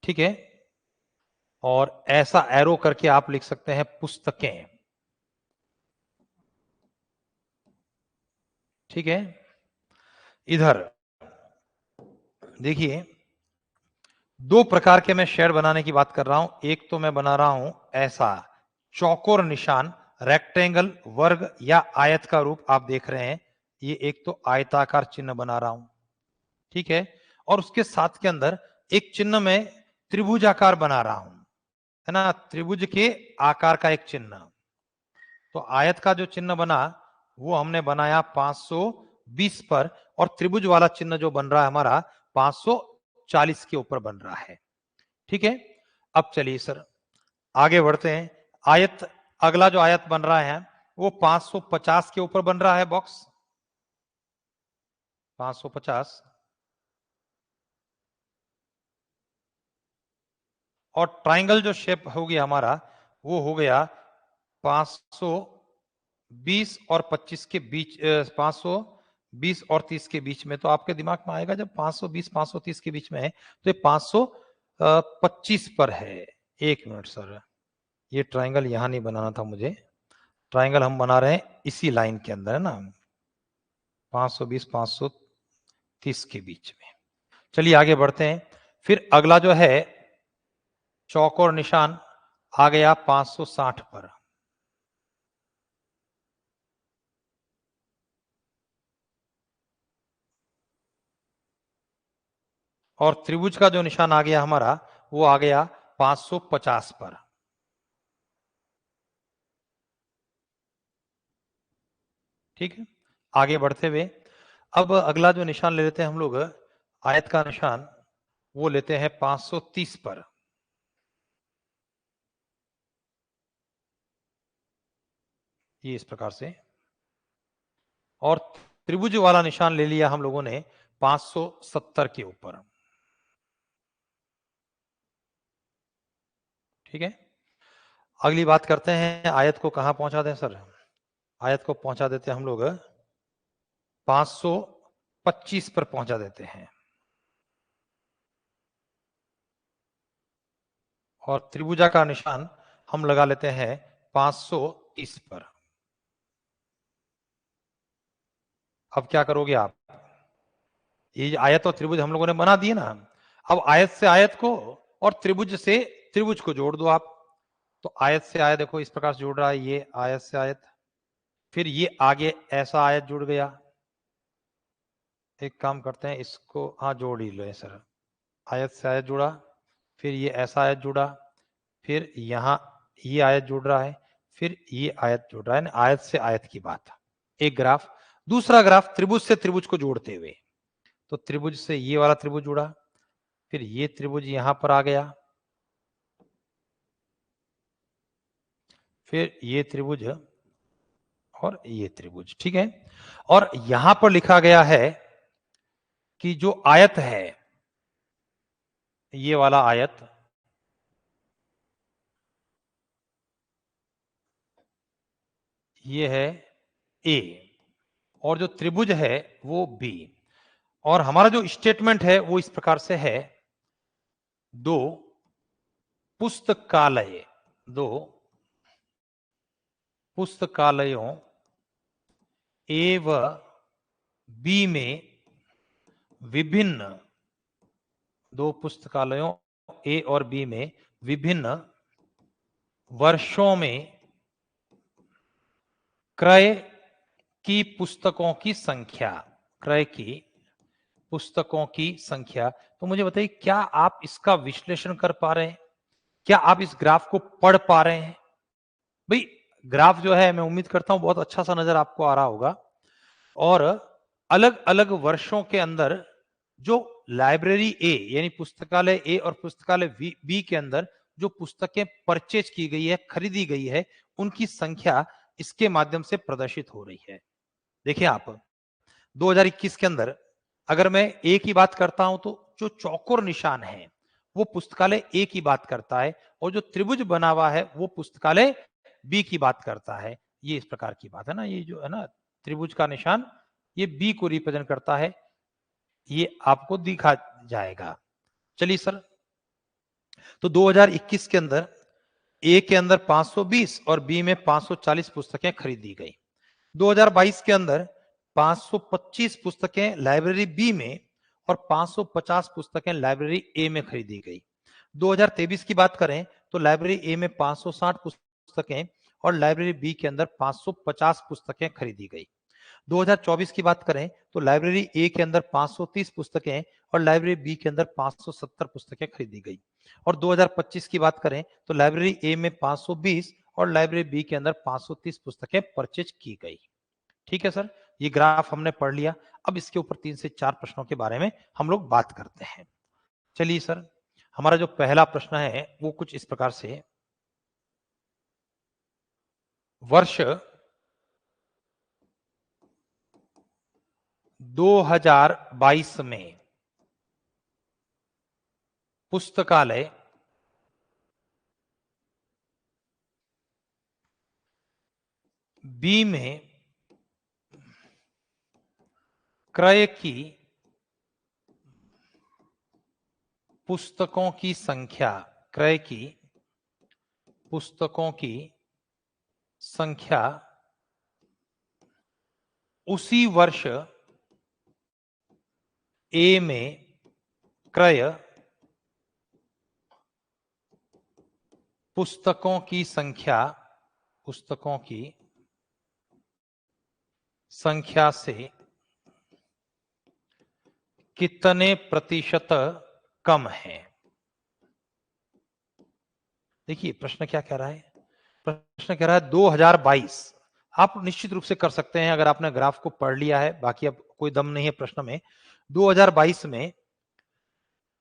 ठीक है। और ऐसा एरो करके आप लिख सकते हैं पुस्तकें, ठीक है। इधर देखिए, दो प्रकार के मैं शेड बनाने की बात कर रहा हूं। एक तो मैं बना रहा हूं ऐसा चौकोर निशान, रेक्टेंगल, वर्ग या आयत का रूप आप देख रहे हैं। ये एक तो आयताकार चिन्ह बना रहा हूं, ठीक है। और उसके साथ के अंदर एक चिन्ह में त्रिभुजाकार बना रहा हूं, है ना, त्रिभुज के आकार का एक चिन्ह। तो आयत का जो चिन्ह बना वो हमने बनाया 520 पर, और त्रिभुज वाला चिन्ह जो बन रहा है हमारा 540 के ऊपर बन रहा है, ठीक है। अब चलिए सर आगे बढ़ते हैं। आयत, अगला जो आयत बन रहा है वो 550 के ऊपर बन रहा है बॉक्स, 550। और ट्राइंगल जो शेप हो गया हमारा वो हो गया 520 और 25 के बीच, 520 और 30 के बीच में। तो आपके दिमाग में आएगा जब 520 530 के बीच में है तो ये 525 पर है। एक मिनट सर, ये ट्राइंगल यहां नहीं बनाना था मुझे, ट्राइंगल हम बना रहे हैं इसी लाइन के अंदर, है ना, 520 530 के बीच में। चलिए आगे बढ़ते हैं। फिर अगला जो है चौकोर निशान आ गया 560 पर, और त्रिभुज का जो निशान आ गया हमारा वो आ गया 550 पर, ठीक है। आगे बढ़ते हुए अब अगला जो निशान ले लेते हैं हम लोग, आयत का निशान, वो लेते हैं 530 पर। ये इस प्रकार से, और त्रिभुज वाला निशान ले लिया हम लोगों ने 570 के ऊपर, ठीक है। अगली बात करते हैं, आयत को कहां पहुंचा दें सर? आयत को पहुंचा देते हैं हम लोग 525 पर पहुंचा देते हैं, और त्रिभुजा का निशान हम लगा लेते हैं 530 पर। अब क्या करोगे आप? ये आयत और त्रिभुज हम लोगों ने बना दिए ना, अब आयत से आयत को और त्रिभुज से त्रिभुज को जोड़ दो आप। तो आयत से आयत देखो इस प्रकार से जुड़ रहा है, ये आयत से आयत, फिर ये आगे ऐसा आयत जुड़ गया। एक काम करते हैं इसको, हाँ जोड़ ही लो सर, आयत से आयत जुड़ा, फिर ये ऐसा आयत जुड़ा, फिर यहाँ ये आयत जुड़ रहा है, फिर ये आयत जुड़ रहा है, आयत से आयत की बात। एक ग्राफ, दूसरा ग्राफ त्रिभुज से त्रिभुज को जोड़ते हुए, तो त्रिभुज से ये वाला त्रिभुज जुड़ा, फिर ये त्रिभुज यहां पर आ गया, फिर ये त्रिभुज और ये त्रिभुज, ठीक है। और यहां पर लिखा गया है कि जो आयत है, ये वाला आयत, ये है ए, और जो त्रिभुज है वो बी। और हमारा जो स्टेटमेंट है वो इस प्रकार से है, दो पुस्तकालय, दो पुस्तकालयों ए व बी में विभिन्न, दो पुस्तकालयों ए और बी में विभिन्न वर्षों में क्रय की पुस्तकों की संख्या, क्रय की पुस्तकों की संख्या। तो मुझे बताइए, क्या आप इसका विश्लेषण कर पा रहे हैं? क्या आप इस ग्राफ को पढ़ पा रहे हैं? भाई ग्राफ जो है, मैं उम्मीद करता हूं बहुत अच्छा सा नजर आपको आ रहा होगा। और अलग अलग वर्षों के अंदर जो लाइब्रेरी ए यानी पुस्तकालय ए और पुस्तकालय बी के अंदर जो पुस्तकें परचेज की गई है, खरीदी गई है, उनकी संख्या इसके माध्यम से प्रदर्शित हो रही है। देखिए आप 2021 के अंदर अगर मैं ए की बात करता हूं तो जो चौकोर निशान है वो पुस्तकालय ए की बात करता है, और जो त्रिभुज बना हुआ है वो पुस्तकालय बी की बात करता है। ये इस प्रकार की बात है ना, ये जो है ना त्रिभुज का निशान, ये बी को रिप्रेजेंट करता है, ये आपको दिखा जाएगा। चलिए सर, तो 2021 के अंदर ए के अंदर 520 और बी में 540 पुस्तकें खरीदी गई। 2022 के अंदर 525 पुस्तकें लाइब्रेरी बी में और 550 पुस्तकें लाइब्रेरी ए में खरीदी गई। 2023 की बात करें तो लाइब्रेरी ए में 560 पुस्तकें और लाइब्रेरी बी के अंदर 550 पुस्तकें खरीदी गई। 2024 की बात करें तो लाइब्रेरी ए के अंदर 530 पुस्तकें और लाइब्रेरी बी के अंदर 570 पुस्तकें खरीदी गई। और 2025 की बात करें तो लाइब्रेरी ए में 520 और लाइब्रेरी बी के अंदर 530 पुस्तकें परचेज की गई। ठीक है सर, ये ग्राफ हमने पढ़ लिया। अब इसके ऊपर 3 से 4 प्रश्नों के बारे में हम लोग बात करते हैं। चलिए सर, हमारा जो पहला प्रश्न है वो कुछ इस प्रकार से, वर्ष 2022 में पुस्तकालय बी में क्रय की पुस्तकों की संख्या, क्रय की पुस्तकों की संख्या उसी वर्ष ए में क्रय पुस्तकों की संख्या, पुस्तकों की संख्या से कितने प्रतिशत कम है? देखिए प्रश्न क्या कह रहा है, प्रश्न कह रहा है 2022। आप निश्चित रूप से कर सकते हैं अगर आपने ग्राफ को पढ़ लिया है, बाकी अब कोई दम नहीं है प्रश्न में। 2022 में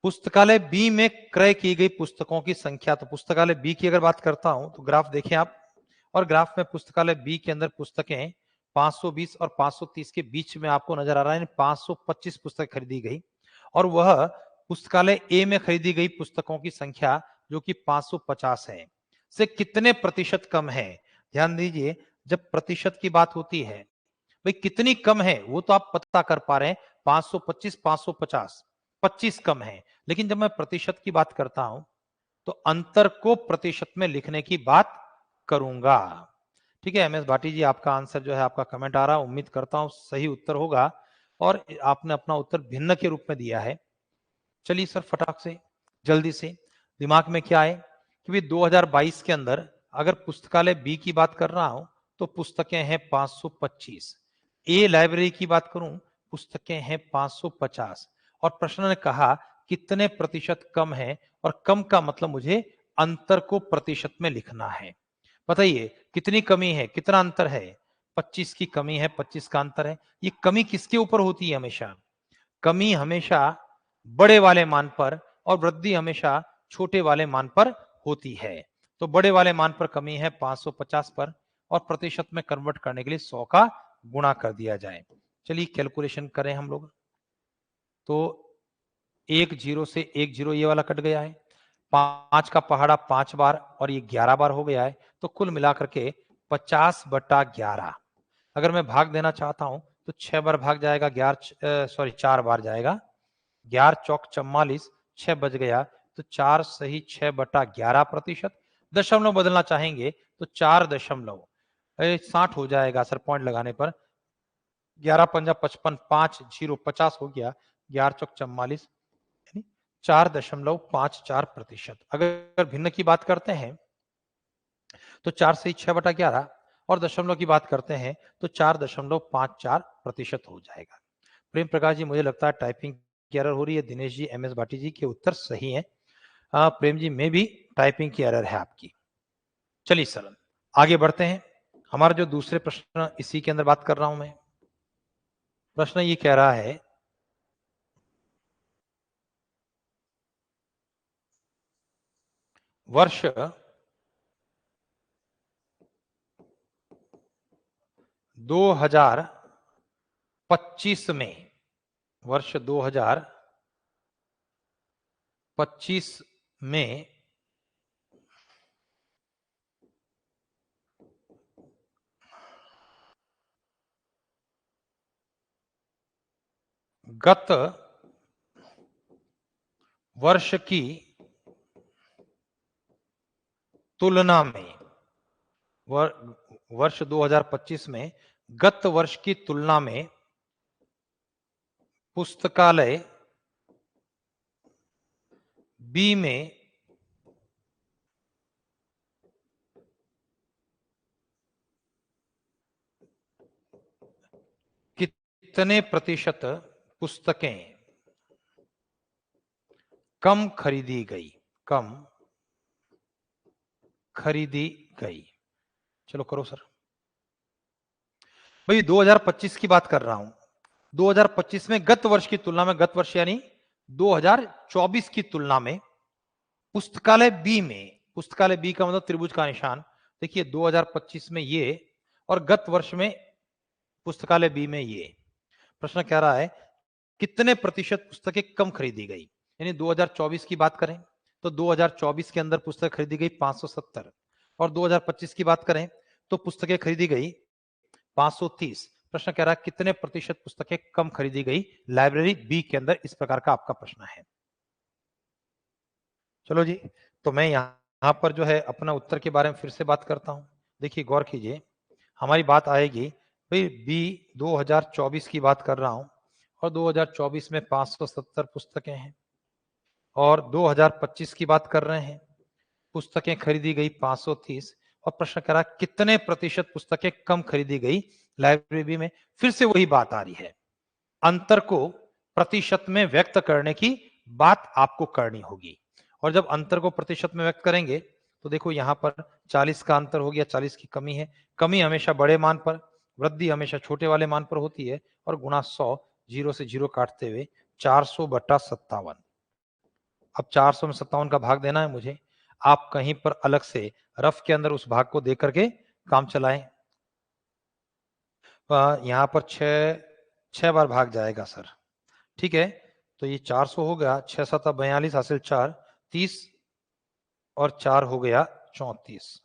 पुस्तकालय बी में क्रय की गई पुस्तकों की संख्या, तो पुस्तकालय बी की अगर बात करता हूं तो ग्राफ देखें आप, और ग्राफ में पुस्तकालय बी के अंदर पुस्तकें 520 और 530 के बीच में आपको नजर आ रहा है, 525 पुस्तक खरीदी गई। और वह पुस्तकालय ए में खरीदी गई पुस्तकों की संख्या जो कि 550 है, से कितने प्रतिशत कम है? ध्यान दीजिए, जब प्रतिशत की बात होती है, भाई कितनी कम है वो तो आप पता कर पा रहे हैं, 525, 550, 25 कम है। लेकिन जब मैं प्रतिशत की बात करता हूं तो अंतर को प्रतिशत में लिखने की बात करूंगा। ठीक है एमएस भाटी जी, आपका आंसर जो है, आपका कमेंट आ रहा है, उम्मीद करता हूं सही उत्तर होगा, और आपने अपना उत्तर भिन्न के रूप में दिया है। चलिए सर, फटाक से जल्दी से दिमाग में क्या है कि भाई 2022 के अंदर अगर पुस्तकालय बी की बात कर रहा हूं तो पुस्तकें हैं 525, ए लाइब्रेरी की बात करूं पुस्तकें हैं 550, और प्रश्न ने कहा कितने प्रतिशत कम है, और कम का मतलब मुझे अंतर को प्रतिशत में लिखना है। बताइए कितनी कमी है, कितना अंतर है? 25 की कमी है, 25 का अंतर है। ये कमी किसके ऊपर होती है? हमेशा कमी हमेशा बड़े वाले मान पर और वृद्धि हमेशा छोटे वाले मान पर होती है। तो बड़े वाले मान पर कमी है 550 पर, और प्रतिशत में कन्वर्ट करने के लिए 100 का गुणा कर दिया जाए। चलिए कैलकुलेशन करें हम लोग। तो एक जीरो से एक जीरो ये वाला कट गया है, 5 का पहाड़ा 5 बार और ये 11 बार हो गया है, तो कुल मिलाकर के 50/11। अगर मैं भाग देना चाहता हूं तो 6 बार भाग जाएगा, 4 बार जाएगा, 11 चौक 44, 6 बज गया, तो 4 सही 6/11 प्रतिशत। दशमलव बदलना चाहेंगे तो 4.60 हो जाएगा सर, पॉइंट लगाने पर 11 पंजा 55, 5 जीरो 50 हो गया, 11 चौक 44, 4.54 प्रतिशत। अगर भिन्न की बात करते हैं तो 4 से 6/11, और दशमलव की बात करते हैं तो 4.54% हो जाएगा। प्रेम प्रकाश जी, मुझे लगता है टाइपिंग की एरर हो रही है। दिनेश जी, एम एस भाटी जी के उत्तर सही है। प्रेम जी में भी टाइपिंग की एरर है आपकी। चलिए सर आगे बढ़ते हैं। हमारा जो दूसरे प्रश्न इसी के अंदर बात कर रहा हूं मैं। प्रश्न ये कह रहा है, वर्ष 2025 में, वर्ष 2025 में गत वर्ष की तुलना में, वर्ष 2025 में गत वर्ष की तुलना में पुस्तकालय बी में कितने प्रतिशत पुस्तकें कम खरीदी गई, कम खरीदी गई। चलो करो सर। भाई 2025 की बात कर रहा हूं। 2025 में गत वर्ष की तुलना में, गत वर्ष यानी 2024 की तुलना में पुस्तकालय बी में, पुस्तकालय बी का मतलब त्रिभुज का निशान, देखिए 2025 में ये और गत वर्ष में पुस्तकालय बी में ये। प्रश्न कह रहा है कितने प्रतिशत पुस्तकें कम खरीदी गई। यानी 2024 की बात करें तो 2024 के अंदर पुस्तक खरीदी गई 570 और 2025 की बात करें तो पुस्तकें खरीदी गई 530। प्रश्न कह रहा है कितने प्रतिशत पुस्तकें कम खरीदी गई लाइब्रेरी बी के अंदर। इस प्रकार का आपका प्रश्न है। चलो जी, तो मैं यहां पर जो है अपना उत्तर के बारे में फिर से बात करता हूं। देखिए गौर कीजिए, हमारी बात आएगी भाई बी 2024 की बात कर रहा हूं और 2024 में 570 पुस्तकें हैं और 2025 की बात कर रहे हैं, पुस्तकें खरीदी गई 530 और प्रश्न करा कितने प्रतिशत पुस्तकें कम खरीदी गई लाइब्रेरी में। फिर से वही बात आ रही है, अंतर को प्रतिशत में व्यक्त करने की बात आपको करनी होगी। और जब अंतर को प्रतिशत में व्यक्त करेंगे तो देखो यहां पर 40 का अंतर हो गया, 40 की कमी है। कमी हमेशा बड़े मान पर, वृद्धि हमेशा छोटे वाले मान पर होती है। और गुणा 100, जीरो से जीरो काटते हुए 400/57। अब 400 में 57 का भाग देना है मुझे। आप कहीं पर अलग से रफ के अंदर उस भाग को दे करके काम चलाएं। यहां पर छह बार भाग जाएगा सर, ठीक है। तो ये 400 हो गया, 6×7=42, हासिल 4, 30 और 4 हो गया 34।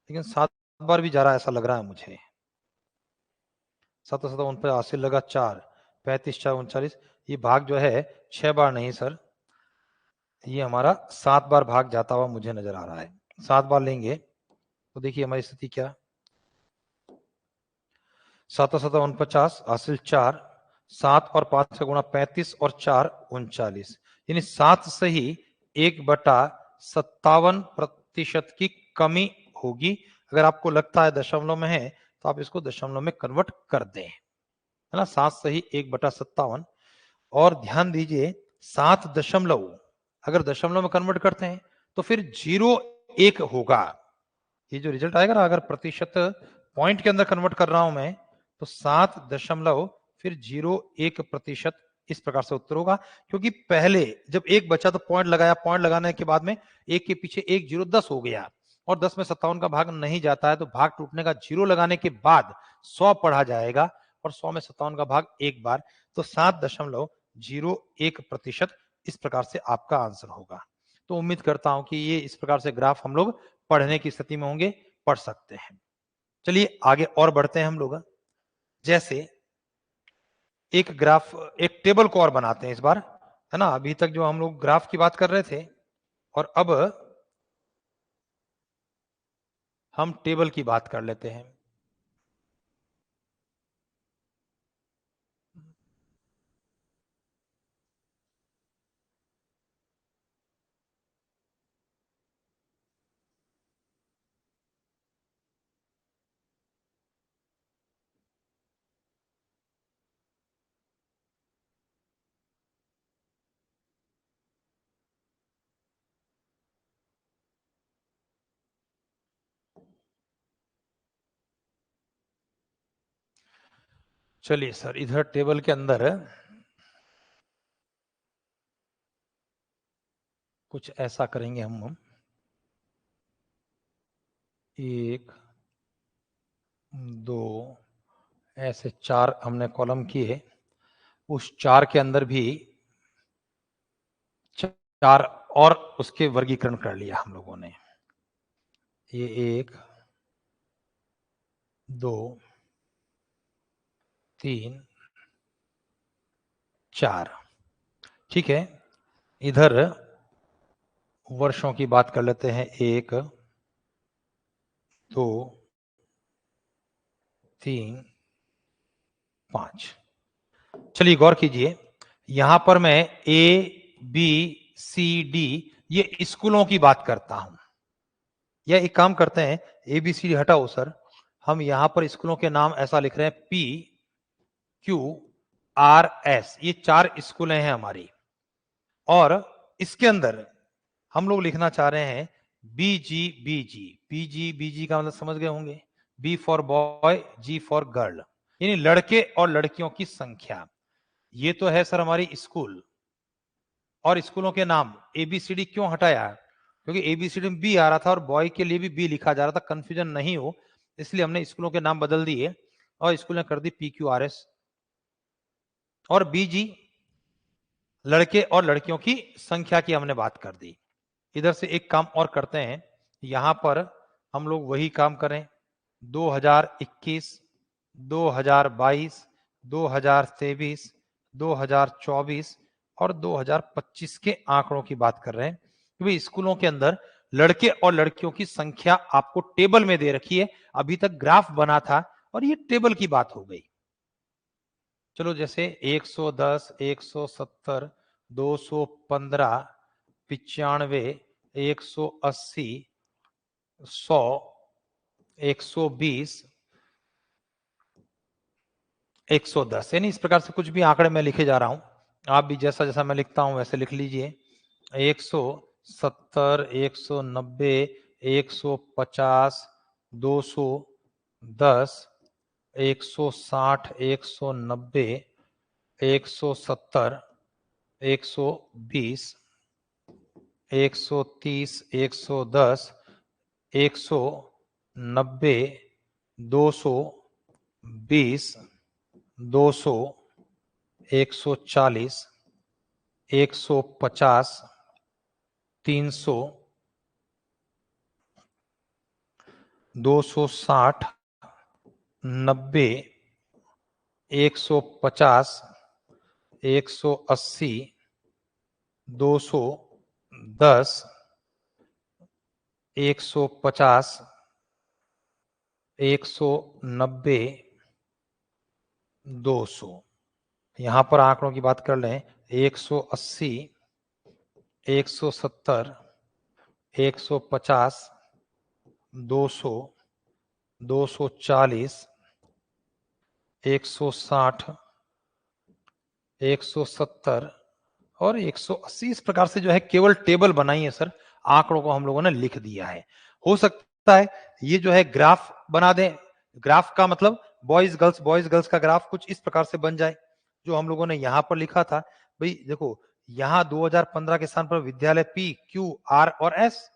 लेकिन 7 बार भी जा रहा है ऐसा लग रहा है मुझे। 7×7=49, हासिल लगा 4, 35×4=39। ये भाग जो है 6 बार नहीं सर, ये हमारा 7 बार भाग जाता हुआ मुझे नजर आ रहा है। 7 बार लेंगे तो देखिए हमारी स्थिति क्या, 7×7=49, हासिल 4, 7 और 5 का गुणा 35 और 4 39, यानी 7 से ही 1/57% की कमी होगी। अगर आपको लगता है दशमलव में है तो आप इसको दशमलव में कन्वर्ट कर दें, है ना। 7 से ही 1/57। और ध्यान दीजिए 7 दशमलव अगर दशमलव में कन्वर्ट करते हैं तो फिर 0.1 होगा। ये जो रिजल्ट आएगा ना, अगर प्रतिशत पॉइंट के अंदर कन्वर्ट कर रहा हूं मैं तो 7 फिर 0.1% इस प्रकार से उत्तर होगा। क्योंकि पहले जब एक बचा तो पॉइंट लगाया, पॉइंट लगाने के बाद में एक के पीछे एक जीरो 10 हो गया और 10 में 57 का भाग नहीं जाता है तो भाग टूटने का जीरो लगाने के बाद 100 पढ़ा जाएगा और 100 में 57 का भाग एक बार, तो 7.01% इस प्रकार से आपका आंसर होगा। तो उम्मीद करता हूं कि ये इस प्रकार से ग्राफ हम लोग पढ़ने की स्थिति में होंगे, पढ़ सकते हैं। चलिए आगे और बढ़ते हैं हम लोग। जैसे एक ग्राफ, एक टेबल को और बनाते हैं इस बार, है ना। अभी तक जो हम लोग ग्राफ की बात कर रहे थे और अब हम टेबल की बात कर लेते हैं। चलिए सर, इधर टेबल के अंदर कुछ ऐसा करेंगे हम, 1 2 ऐसे 4 हमने कॉलम किए, उस 4 के अंदर भी 4 और उसके वर्गीकरण कर लिया हम लोगों ने। ये 1 2 3 4, ठीक है। इधर वर्षों की बात कर लेते हैं, 1 2 3 5। चलिए गौर कीजिए, यहां पर मैं ए बी सी डी ये स्कूलों की बात करता हूं। या एक काम करते हैं, ए बी सी डी हटाओ सर, हम यहां पर स्कूलों के नाम ऐसा लिख रहे हैं, पी क्यू आर एस, ये 4 स्कूलें हैं हमारी। और इसके अंदर हम लोग लिखना चाह रहे हैं बीजी बीजी। बीजी बीजी का मतलब समझ गए होंगे, B for boy G for girl, यानी लड़के और लड़कियों की संख्या। ये तो है सर हमारी स्कूल, और स्कूलों के नाम। एबीसीडी क्यों हटाया? क्योंकि एबीसीडी में बी आ रहा था और बॉय के लिए भी बी लिखा जा रहा था, कंफ्यूजन नहीं हो, इसलिए हमने स्कूलों के नाम बदल दिए और स्कूल ने कर दी पी क्यू आर एस। और बीजी लड़के और लड़कियों की संख्या की हमने बात कर दी। इधर से एक काम और करते हैं, यहां पर हम लोग वही काम करें, 2021 2022 2023 2024 और 2025 के आंकड़ों की बात कर रहे हैं, क्योंकि स्कूलों के अंदर लड़के और लड़कियों की संख्या आपको टेबल में दे रखी है। अभी तक ग्राफ बना था और ये टेबल की बात हो गई। चलो जैसे 110 170 215 95 180 100 120 110, यानी इस प्रकार से कुछ भी आंकड़े मैं लिखे जा रहा हूं, आप भी जैसा जैसा मैं लिखता हूं वैसे लिख लीजिए। 170 190 150 210 160 190 170 120 130 110 190 220 200 140 150 300 260 90 150 180 210 150 190 200। यहां पर आंकड़ों की बात कर लें, 180 170 150 200 240 160 170 और 180। इस प्रकार से जो है केवल टेबल बनाई है सर, आंकड़ों को हम लोगों ने लिख दिया है। हो सकता है ये जो है ग्राफ बना दें, ग्राफ का मतलब बॉयज गर्ल्स का ग्राफ कुछ इस प्रकार से बन जाए, जो हम लोगों ने यहां पर लिखा था। भाई देखो, यहां 2015 के स्थान पर विद्यालय पी क्यू आर और एस,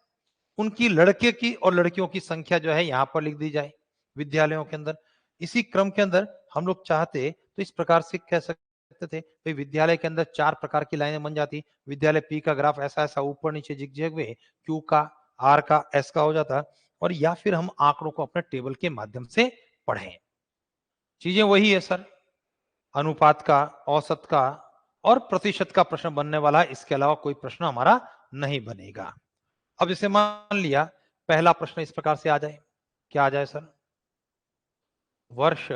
उनकी लड़के की और लड़कियों की संख्या जो है यहां पर लिख दी जाए विद्यालयों के अंदर। इसी क्रम के अंदर हम लोग चाहते तो इस प्रकार से कह सकते थे, भाई विद्यालय के अंदर 4 प्रकार की लाइनें बन जाती, विद्यालय पी का ग्राफ ऐसा ऐसा ऊपर नीचे जिग हुए, क्यू का, आर का, एस का हो जाता, और या फिर हम आंकड़ों को अपने टेबल के माध्यम से पढ़ें। चीजें वही है सर, अनुपात का, औसत का और प्रतिशत का प्रश्न बनने वाला है, इसके अलावा कोई प्रश्न हमारा नहीं बनेगा। अब जैसे मान लिया पहला प्रश्न इस प्रकार से आ जाए, क्या आ जाए सर? वर्ष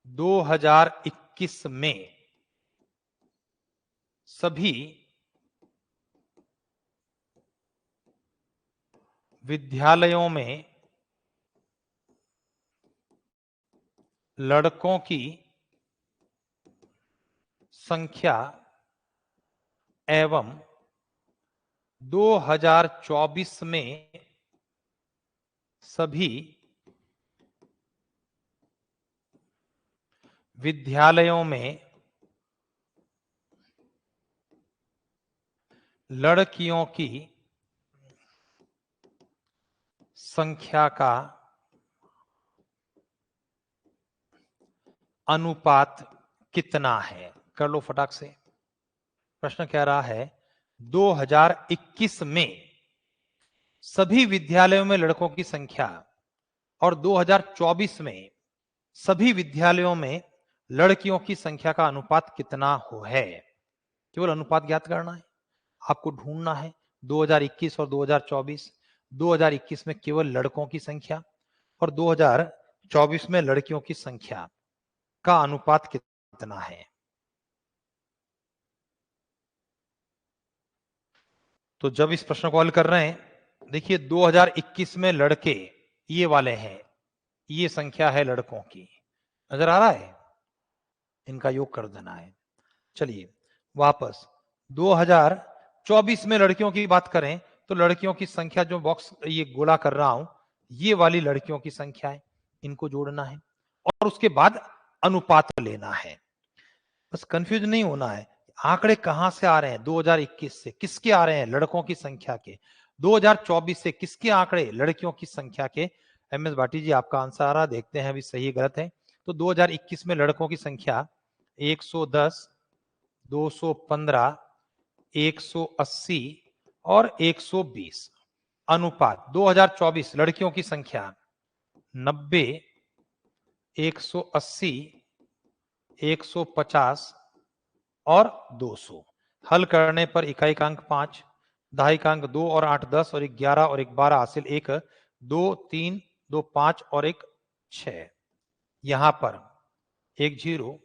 2021 में सभी विद्यालयों में लड़कों की संख्या एवं 2024 में सभी विद्यालयों में लड़कियों की संख्या का अनुपात कितना है? कर लो फटाक से। प्रश्न कह रहा है 2021 में सभी विद्यालयों में लड़कों की संख्या और 2024 में सभी विद्यालयों में लड़कियों की संख्या का अनुपात कितना हो है। केवल अनुपात ज्ञात करना है, आपको ढूंढना है 2021 और 2024। 2021 में केवल लड़कों की संख्या और 2024 में लड़कियों की संख्या का अनुपात कितना है। तो जब इस प्रश्न को हल कर रहे हैं, देखिए 2021 में लड़के ये वाले हैं, ये संख्या है लड़कों की, नजर आ रहा है, इनका योग कर देना है। चलिए वापस 2024 में लड़कियों की बात करें तो लड़कियों की संख्या जो बॉक्स ये गोला कर रहा हूं, ये वाली लड़कियों की संख्या है, इनको जोड़ना है और उसके बाद अनुपात लेना है। बस कंफ्यूज नहीं होना है, आंकड़े कहां से आ रहे हैं? 2021 से किसके आ रहे हैं? लड़कों की संख्या के। 2024 से किसके आंकड़े? लड़कियों की संख्या के। एम एस भाटी जी आपका आंसर आ रहा, देखते हैं अभी सही गलत है। तो 2021 में लड़कों की संख्या 110, 215, 180 और 120। अनुपात 2024 लड़कियों की संख्या 90, 180, 150 और 200। हल करने पर इकाइकांक 5, दहाइकांक 2 और 8 10 और 11 और 12 हासिल 1 2 3 2 5 और 1 6। यहां पर 1 0,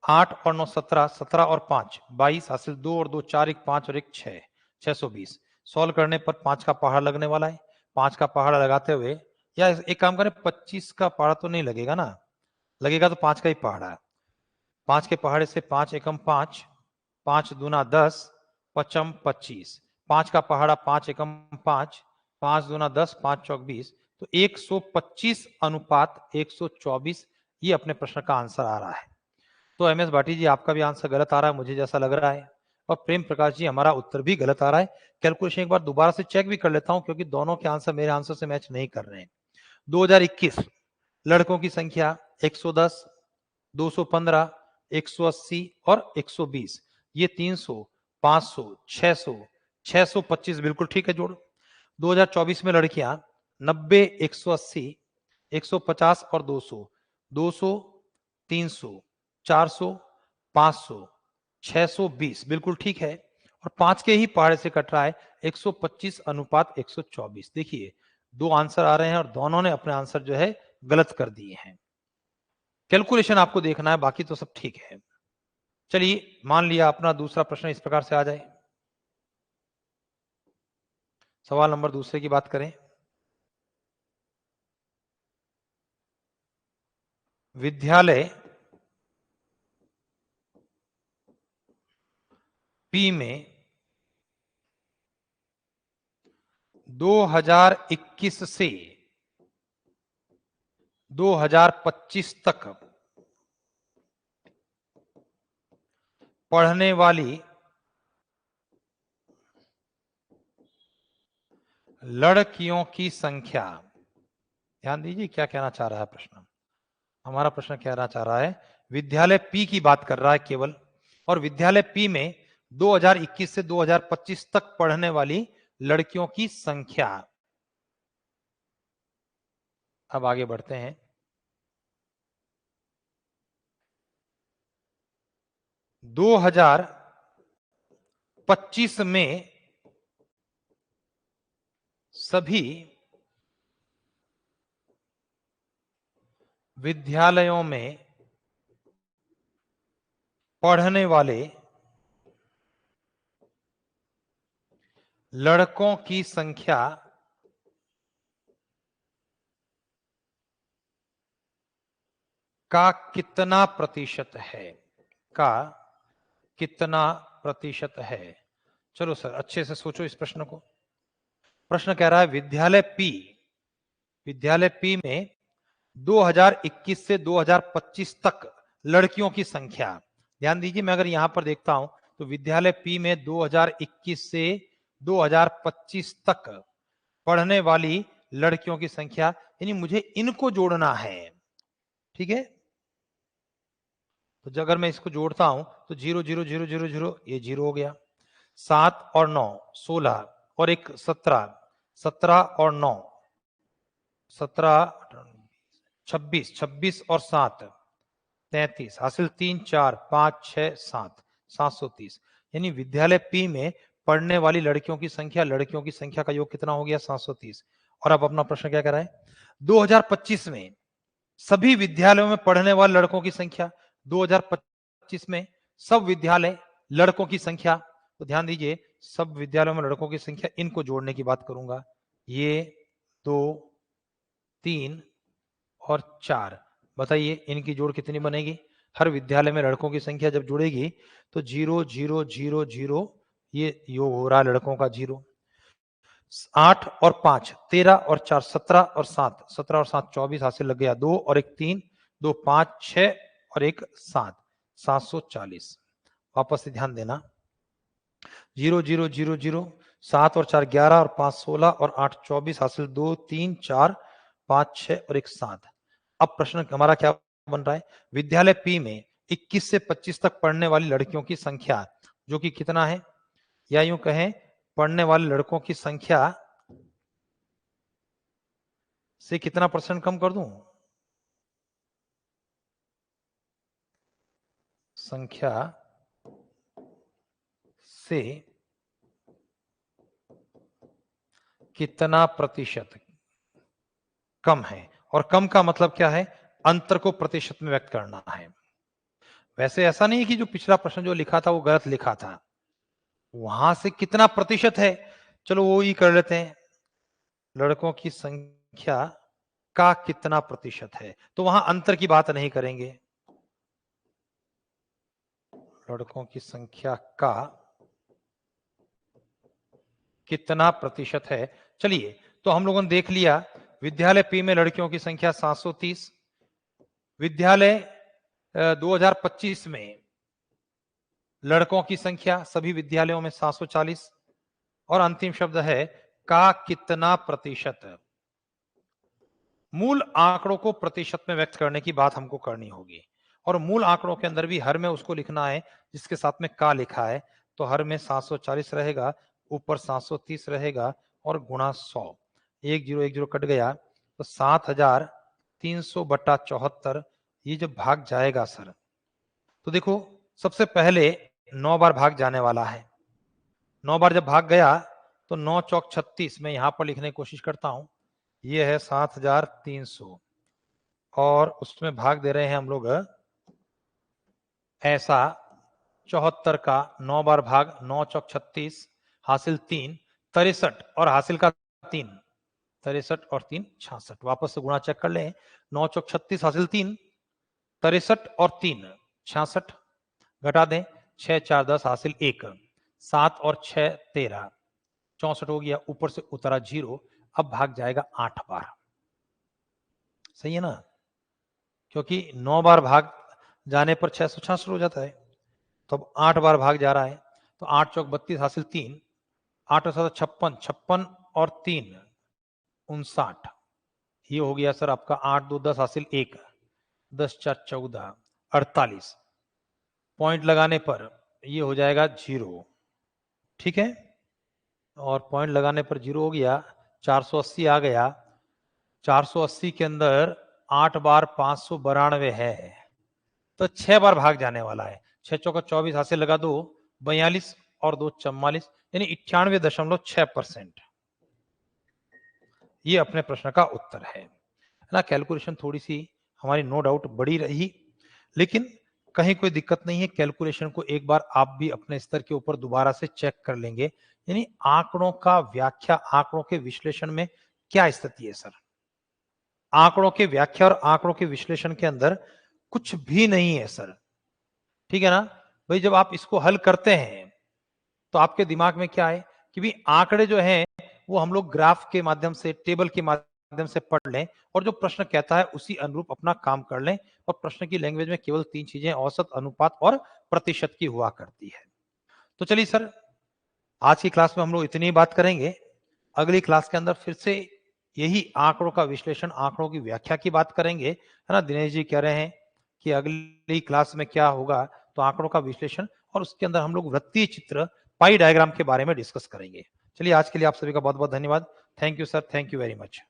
8 और 9 17, 17 और 5 22 हासिल 2 और 2 4 1 5 और 1 6 620। सॉल्व करने पर 5 का पहाड़ लगने वाला है। 5 का पहाड़ लगाते हुए, या एक काम करें 25 का पहाड़ तो नहीं लगेगा ना, लगेगा तो 5 का ही पहाड़ा है। 5 के पहाड़े से 5 एकम 5, 5 दूना 10, पचम 25। 5 का पहाड़ा 5 एकम 5, 5 दूना 10, 5 चौक 20। तो 125 अनुपात 124 ये अपने प्रश्न का आंसर आ रहा है। तो एम एस भाटी जी आपका भी आंसर गलत आ रहा है, मुझे जैसा लग रहा है, और प्रेम प्रकाश जी हमारा उत्तर भी गलत आ रहा है। कैलकुलेशन एक बार दोबारा से चेक भी कर लेता हूं क्योंकि दोनों के आंसर मेरे आंसर से मैच नहीं कर रहे हैं। 2021 लड़कों की संख्या 110, 215, 180 और 120। ये 300, 500, 600, 625 बिल्कुल ठीक है जोड़। 2024 में लड़कियां 90, 180, 150 और 200, 200, 300, 400, 500, 620 बिल्कुल ठीक है। और 5 के ही पहाड़े से कट रहा है 125 अनुपात 124। देखिए दो आंसर आ रहे हैं और दोनों ने अपने आंसर जो है गलत कर दिए हैं। कैलकुलेशन आपको देखना है, बाकी तो सब ठीक है। चलिए मान लिया अपना दूसरा प्रश्न इस प्रकार से आ जाए। सवाल नंबर दूसरे की बात करें। विद्यालय पी में 2021 से 2025 तक पढ़ने वाली लड़कियों की संख्या, ध्यान दीजिए क्या कहना चाह रहा है प्रश्न। हमारा प्रश्न कहना चाह रहा है विद्यालय पी की बात कर रहा है केवल, और विद्यालय पी में 2021 से 2025 तक पढ़ने वाली लड़कियों की संख्या। अब आगे बढ़ते हैं। 2025 में सभी विद्यालयों में पढ़ने वाले लड़कों की संख्या का कितना प्रतिशत है? का कितना प्रतिशत है? चलो सर अच्छे से सोचो इस प्रश्न को। प्रश्न कह रहा है विद्यालय पी में 2021 से 2025 तक लड़कियों की संख्या। ध्यान दीजिए, मैं अगर यहां पर देखता हूं तो विद्यालय पी में 2021 से 2025 तक पढ़ने वाली लड़कियों की संख्या, यानी मुझे इनको जोड़ना है। ठीक है, तो अगर मैं इसको जोड़ता हूं तो 0 0 0 0 0 ये 0 हो गया, 7 और 9 16 और एक 17, 17 और 9 17, 26, 26 और 7 33, हासिल 3 4 5 6 7 730। यानी विद्यालय पी में पढ़ने वाली लड़कियों की संख्या का योग कितना हो गया? 730। और अब अपना प्रश्न क्या कर रहा है? 2025 में सभी विद्यालयों में पढ़ने वाले लड़कों की संख्या, 2025 में सब विद्यालय लड़कों की संख्या। तो ध्यान दीजिए, सब विद्यालयों में लड़कों की संख्या, इनको जोड़ने की बात करूंगा। ये 2 3 और 4, बताइए इनकी जोड़ कितनी बनेगी? हर विद्यालय में लड़कों की संख्या जब जुड़ेगी तो 0 0 0 0, ये योग हो रहा है लड़कों का 0। 8 और 5 13 और 4 17 और 7 17 और 7 24, हासिल लग गया 2 और एक 3 2 5 6 और एक 7 740। वापस से ध्यान देना, 0 0 0 0, 7 और 4 11 और 5 16 और 8 24, हासिल 2 3 4 5 6 और एक 7। अब प्रश्न हमारा क्या बन रहा है? विद्यालय पी में 21 से 25 तक पढ़ने वाली लड़कियों की संख्या जो कि कितना है, या यूं कहें पढ़ने वाले लड़कों की संख्या से कितना % कम कर दूं? संख्या से कितना % कम है? और कम का मतलब क्या है? अंतर को प्रतिशत में व्यक्त करना है। वैसे ऐसा नहीं कि जो पिछला प्रश्न जो लिखा था वो गलत लिखा था, वहां से कितना % है, चलो वो ही कर लेते हैं। लड़कों की संख्या का कितना % है, तो वहां अंतर की बात नहीं करेंगे। लड़कों की संख्या का कितना % है? चलिए, तो हम लोगों ने देख लिया विद्यालय पी में लड़कियों की संख्या 730, विद्यालय 2025 में लड़कों की संख्या सभी विद्यालयों में 740, और अंतिम शब्द है का कितना %। मूल आंकड़ों को प्रतिशत में व्यक्त करने की बात हमको करनी होगी, और मूल आंकड़ों के अंदर भी हर में उसको लिखना है जिसके साथ में का लिखा है। तो हर में 740 रहेगा, ऊपर 730 रहेगा और गुणा 100, 1 0 कट गया तो 7300/74 ये जब भाग जाएगा सर, तो देखो सबसे पहले 9 बार भाग जाने वाला है। 9 बार जब भाग गया तो 9 चौक 36, मैं यहां पर लिखने की कोशिश करता हूं, ये है 7300, और उसमें भाग दे रहे हैं हम लोग ऐसा 74 का 9 बार भाग, 9 चौक 36, हासिल 3 63 और हासिल का 3 63 और 3 66। वापस से गुणा चेक कर लें, 9 चौक 36 हासिल 3 63 और 3 66, घटा दें 6 4 10 हासिल 1 7 और 6 13 64 हो गया, ऊपर से उतरा 0। अब भाग जाएगा 8 बार, सही है ना? क्योंकि 9 बार भाग जाने पर 666 हो जाता है, तो अब 8 बार भाग जा रहा है, तो 8 चौक 32 हासिल 3, 8 और 7 56, 56 और 3 59, ये हो गया सर आपका 8 2 10 हासिल 1, 10 4 14 48, पॉइंट लगाने पर ये हो जाएगा 0। ठीक है, और पॉइंट लगाने पर 0 हो गया, 480 आ गया, 480 के अंदर 8 बार 592 है, तो 6 बार भाग जाने वाला है। 6 चौका 24 हासिल लगा 2, 42 और 2 44, यानी 98.6%। ये अपने प्रश्न का उत्तर है ना? कैलकुलेशन थोड़ी सी हमारी नो डाउट बड़ी रही, लेकिन कहीं कोई दिक्कत नहीं है। कैलकुलेशन को एक बार आप भी अपने स्तर के ऊपर दोबारा से चेक कर लेंगे। यानी आंकड़ों का व्याख्या, आंकड़ों के विश्लेषण में क्या स्थिति है सर? आंकड़ों के व्याख्या और आंकड़ों के विश्लेषण के अंदर कुछ भी नहीं है सर, ठीक है ना भाई? जब आप इसको हल करते हैं तो आपके दिमाग में क्या है कि भी आंकड़े जो हैं वो हम लोग ग्राफ के माध्यम से, टेबल के माध्यम माध्यम से पढ़ लें और जो प्रश्न कहता है उसी अनुरूप अपना काम कर लें। और प्रश्न की लैंग्वेज में केवल 3 चीजें औसत, अनुपात और प्रतिशत की हुआ करती है। तो चलिए सर, आज की क्लास में हम लोग इतनी ही बात करेंगे। अगली क्लास के अंदर फिर से यही आंकड़ों का विश्लेषण, आंकड़ों की व्याख्या की बात करेंगे, है ना। दिनेश जी कह रहे हैं कि अगली क्लास में क्या होगा, तो आंकड़ों का विश्लेषण और उसके अंदर हम लोग वृत्तीय चित्र, पाई डायग्राम के बारे में डिस्कस करेंगे। चलिए आज के लिए आप सभी का बहुत बहुत धन्यवाद। Thank you sir, thank you very much.